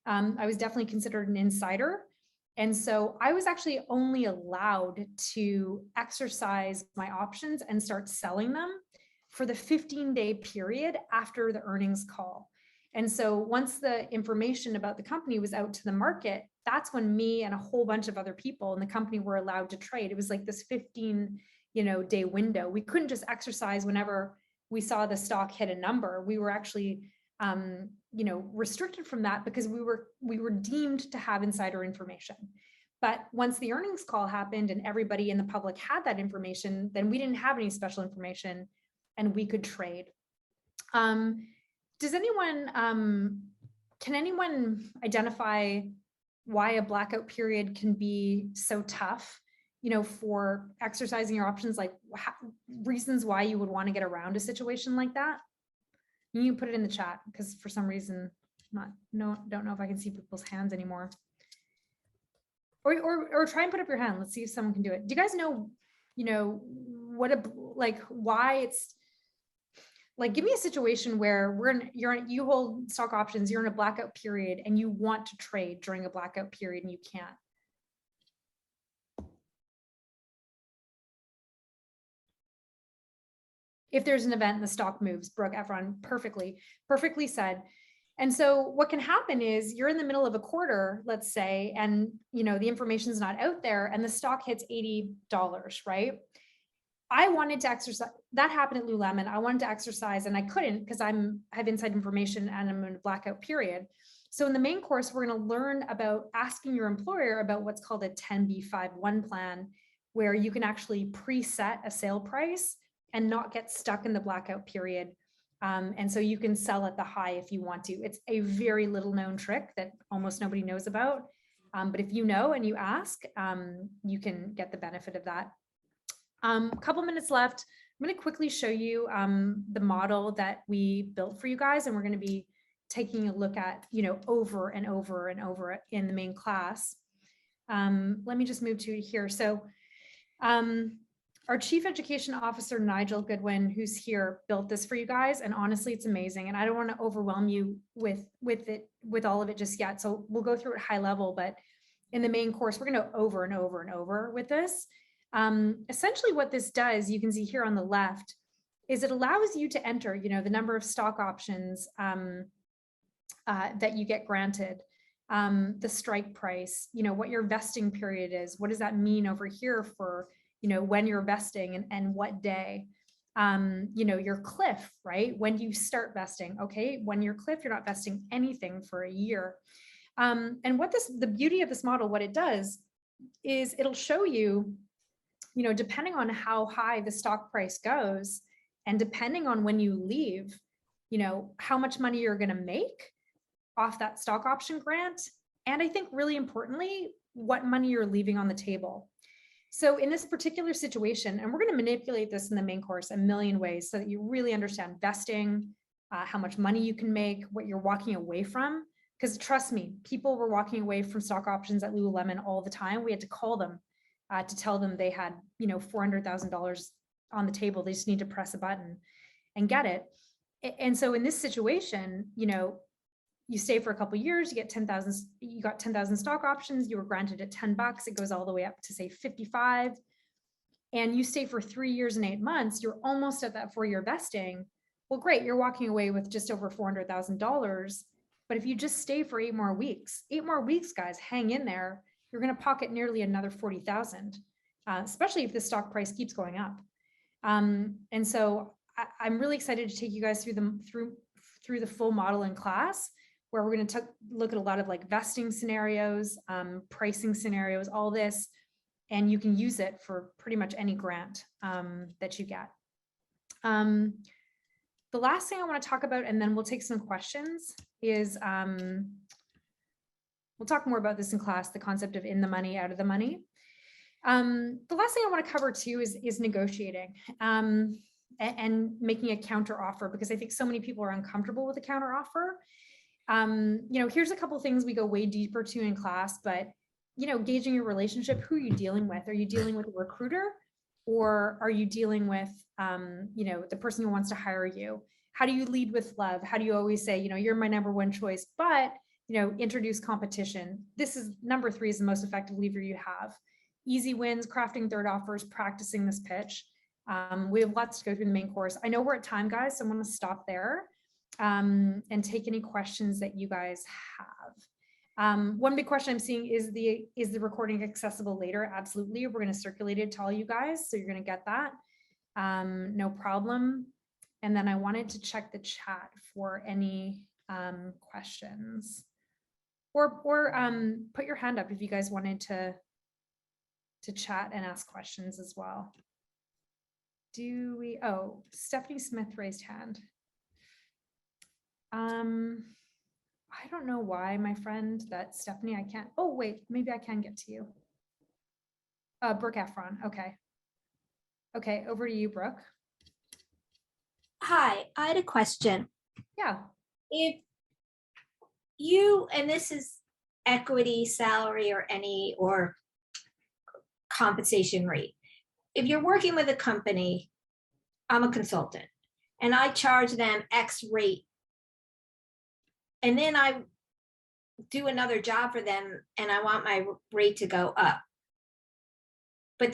I was definitely considered an insider. And so I was actually only allowed to exercise my options and start selling them for the 15-day period after the earnings call. And so once the information about the company was out to the market, that's when me and a whole bunch of other people in the company were allowed to trade. It was like this 15-day window. We couldn't just exercise whenever we saw the stock hit a number. We were actually, restricted from that because we were deemed to have insider information. But once the earnings call happened and everybody in the public had that information, then we didn't have any special information and we could trade. Does anyone, can anyone identify why a blackout period can be so tough, for exercising your options, like reasons why you would want to get around a situation like that? You can put it in the chat because for some reason, don't know if I can see people's hands anymore. Or try and put up your hand. Let's see if someone can do it. Do you guys know, why it's, like, give me a situation where you hold stock options, you're in a blackout period and you want to trade during a blackout period and you can't. if there's an event and the stock moves. Brooke Efron, perfectly said. And so what can happen is you're in the middle of a quarter, let's say, and the information's not out there and the stock hits $80, right? I wanted to exercise. That happened at Lululemon. I wanted to exercise and I couldn't because I have inside information and I'm in a blackout period. So in the main course, we're going to learn about asking your employer about what's called a 10b5-1 plan, where you can actually preset a sale price and not get stuck in the blackout period. And so you can sell at the high if you want to. It's a very little known trick that almost nobody knows about. But if you know and you ask, you can get the benefit of that. A couple minutes left. I'm going to quickly show you the model that we built for you guys, and we're going to be taking a look at, over and over and over in the main class. Let me just move to here. So our Chief Education Officer, Nigel Goodwin, who's here, built this for you guys. And honestly, it's amazing. And I don't want to overwhelm you with all of it just yet. So we'll go through it high level, but in the main course, we're going to over and over and over with this. Essentially what this does, you can see here on the left, is it allows you to enter, the number of stock options that you get granted, the strike price, what your vesting period is. What does that mean over here for, when you're vesting and what day, your cliff, right? When do you start vesting? Okay. When you're cliff, you're not vesting anything for a year. And the beauty of this model, what it does is it'll show you, depending on how high the stock price goes and depending on when you leave, how much money you're going to make off that stock option grant. And I think really importantly, what money you're leaving on the table. So in this particular situation, and we're going to manipulate this in the main course a million ways so that you really understand vesting, how much money you can make, what you're walking away from. Because trust me, people were walking away from stock options at Lululemon all the time. We had to call them to tell them they had, $400,000 on the table. They just need to press a button and get it. And so in this situation, you stay for a couple of years, you get 10,000, you got 10,000 stock options, you were granted at $10, it goes all the way up to say 55. And you stay for 3 years and 8 months, you're almost at that 4-year vesting. Well, great, you're walking away with just over $400,000. But if you just stay for 8 more weeks, guys, hang in there, you're going to pocket nearly another 40,000, especially if the stock price keeps going up. And so I'm really excited to take you guys through the full model in class, where we're going to look at a lot of like vesting scenarios, pricing scenarios, all this, and you can use it for pretty much any grant that you get. The last thing I want to talk about, and then we'll take some questions, is we'll talk more about this in class, the concept of in the money, out of the money. The last thing I want to cover too is negotiating and making a counter offer, because I think so many people are uncomfortable with a counter offer. Here's a couple of things we go way deeper to in class, but gauging your relationship, who are you dealing with? Are you dealing with a recruiter, or are you dealing with the person who wants to hire you? How do you lead with love? How do you always say, you're my number one choice, but introduce competition? This is number 3 is the most effective lever you have. Easy wins, crafting third offers, practicing this pitch. We have lots to go through in the main course. I know we're at time, guys, so I'm going to stop there and take any questions that you guys have. One big question I'm seeing is the recording accessible later? Absolutely. We're going to circulate it to all you guys, so you're going to get that. No problem. And then I wanted to check the chat for any questions, or put your hand up if you guys wanted to chat and ask questions as well. Oh, Stephanie Smith raised hand. I don't know why, my friend, that Stephanie, I can't, oh wait, maybe I can get to you. Brooke Efron, okay. Okay, over to you, Brooke. Hi, I had a question. Yeah. If you, and this is equity, salary, or compensation rate. If you're working with a company, I'm a consultant, and I charge them X rate, and then I do another job for them and I want my rate to go up, but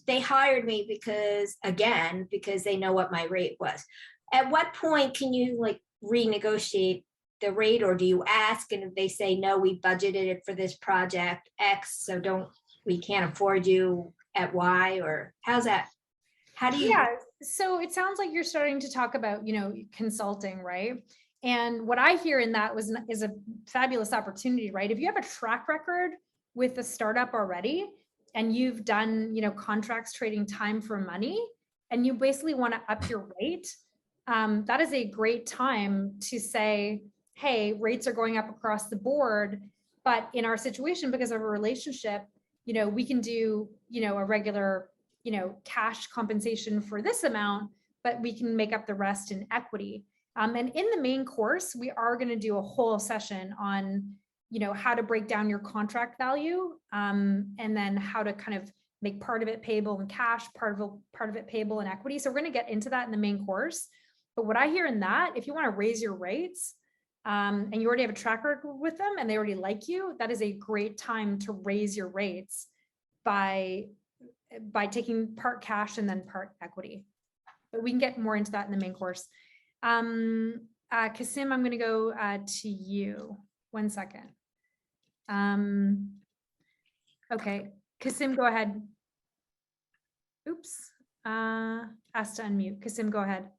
they hired me because they know what my rate was. At what point can you like renegotiate the rate, or do you ask, and if they say no, we budgeted it for this project X, so we can't afford you at Y, or how's that? How do you? Yeah, so it sounds like you're starting to talk about, consulting, right? And what I hear in that is a fabulous opportunity, right? If you have a track record with a startup already, and you've done, contracts trading time for money, and you basically want to up your rate, that is a great time to say, hey, rates are going up across the board, but in our situation, because of a relationship, we can do, a regular, cash compensation for this amount, but we can make up the rest in equity. And in the main course, we are going to do a whole session on, how to break down your contract value, and then how to kind of make part of it payable in cash, part of it payable in equity. So we're going to get into that in the main course. But what I hear in that, if you want to raise your rates, and you already have a track record with them and they already like you, that is a great time to raise your rates by taking part cash and then part equity. But we can get more into that in the main course. Kasim, I'm going to go to you. 1 second. Okay, Kasim, go ahead. Oops. Asked to unmute. Kasim, go ahead.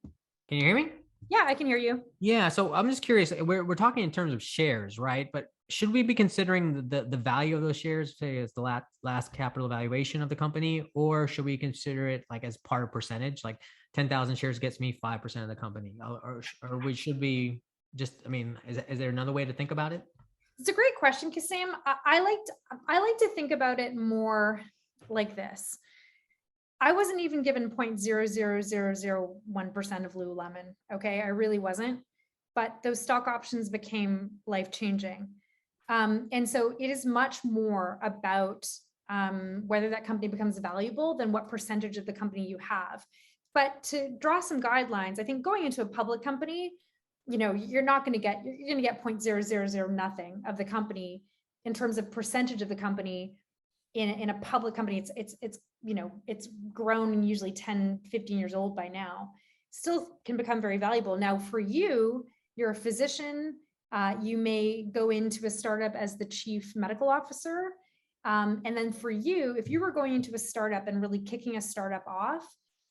Can you hear me? Yeah, I can hear you. Yeah, so I'm just curious. We're talking in terms of shares, right? But should we be considering the value of those shares, say, as the last capital valuation of the company, or should we consider it like as part of percentage, like 10,000 shares gets me 5% of the company, or we should be just? I mean, is there another way to think about it? It's a great question, Kasim. I like to think about it more like this. I wasn't even given 0.00001% of Lululemon. Okay, I really wasn't. But those stock options became life-changing. And so it is much more about whether that company becomes valuable than what percentage of the company you have. But to draw some guidelines, I think going into a public company, you're going to get 0.000 nothing of the company in terms of percentage of the company. In a public company, it's grown and usually 10, 15 years old by now, still can become very valuable. Now for you, you're a physician, you may go into a startup as the chief medical officer. And then for you, if you were going into a startup and really kicking a startup off,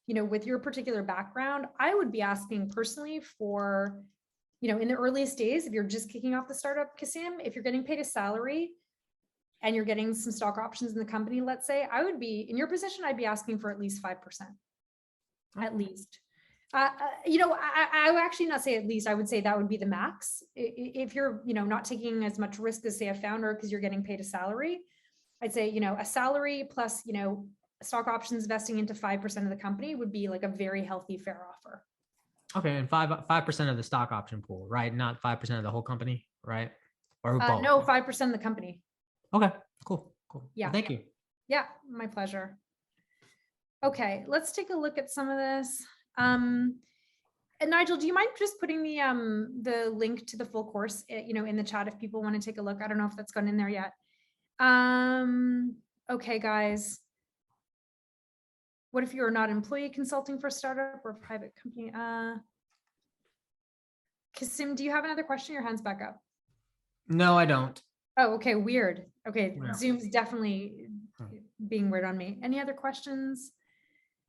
with your particular background, I would be asking personally for, in the earliest days, if you're just kicking off the startup, Kasim, if you're getting paid a salary, and you're getting some stock options in the company, let's say, I would be, in your position, I'd be asking for at least 5%, at least. I would actually not say at least, I would say that would be the max. If you're, not taking as much risk as say a founder, because you're getting paid a salary, I'd say, a salary plus, stock options vesting into 5% of the company would be like a very healthy, fair offer. Okay, and 5% of the stock option pool, right? Not 5% of the whole company, right? Or both? No, 5% of the company. Okay, cool. Yeah. Well, thank you. Yeah, my pleasure. Okay, let's take a look at some of this. And Nigel, do you mind just putting the link to the full course, in the chat if people want to take a look? I don't know if that's gone in there yet. Okay, guys. What if you're not employee consulting for a startup or a private company? Kasim, do you have another question? Your hand's back up. No, I don't. Oh, okay, weird. Okay, Yeah. Zoom's definitely being weird on me. Any other questions?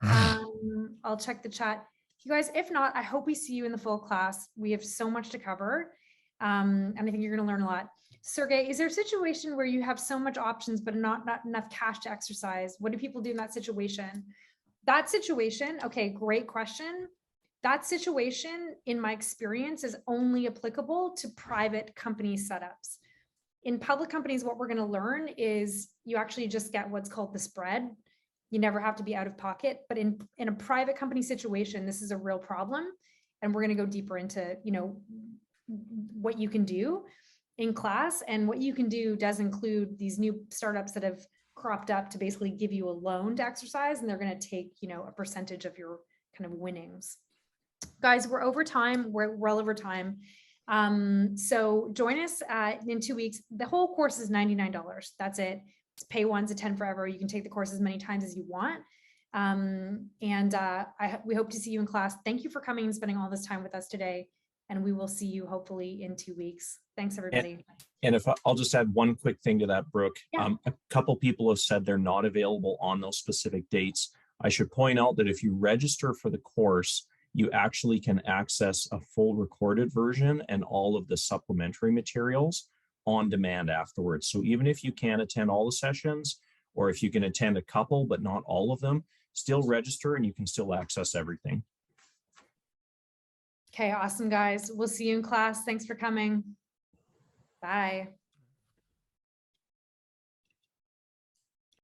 I'll check the chat. You guys, if not, I hope we see you in the full class. We have so much to cover. And I think you're gonna learn a lot. Sergey, is there a situation where you have so much options, but not enough cash to exercise? What do people do in that situation? That situation, okay, great question. That situation, in my experience, is only applicable to private company setups. In public companies, what we're going to learn is you actually just get what's called the spread. You never have to be out of pocket. But in a private company situation, this is a real problem. And we're going to go deeper into, what you can do in class. And what you can do does include these new startups that have cropped up to basically give you a loan to exercise. And they're going to take, a percentage of your kind of winnings. Guys, we're over time. We're well over time. So join us in 2 weeks. The whole course is $99. That's it. It's pay once, attend forever. You can take the course as many times as you want. We hope to see you in class. Thank you for coming and spending all this time with us today. And we will see you hopefully in 2 weeks. Thanks, everybody. And if I'll just add one quick thing to that, Brooke. Yeah. A couple people have said they're not available on those specific dates. I should point out that if you register for the course, you actually can access a full recorded version and all of the supplementary materials on demand afterwards. So even if you can't attend all the sessions, or if you can attend a couple but not all of them, still register and you can still access everything. Okay, awesome, guys. We'll see you in class. Thanks for coming. Bye.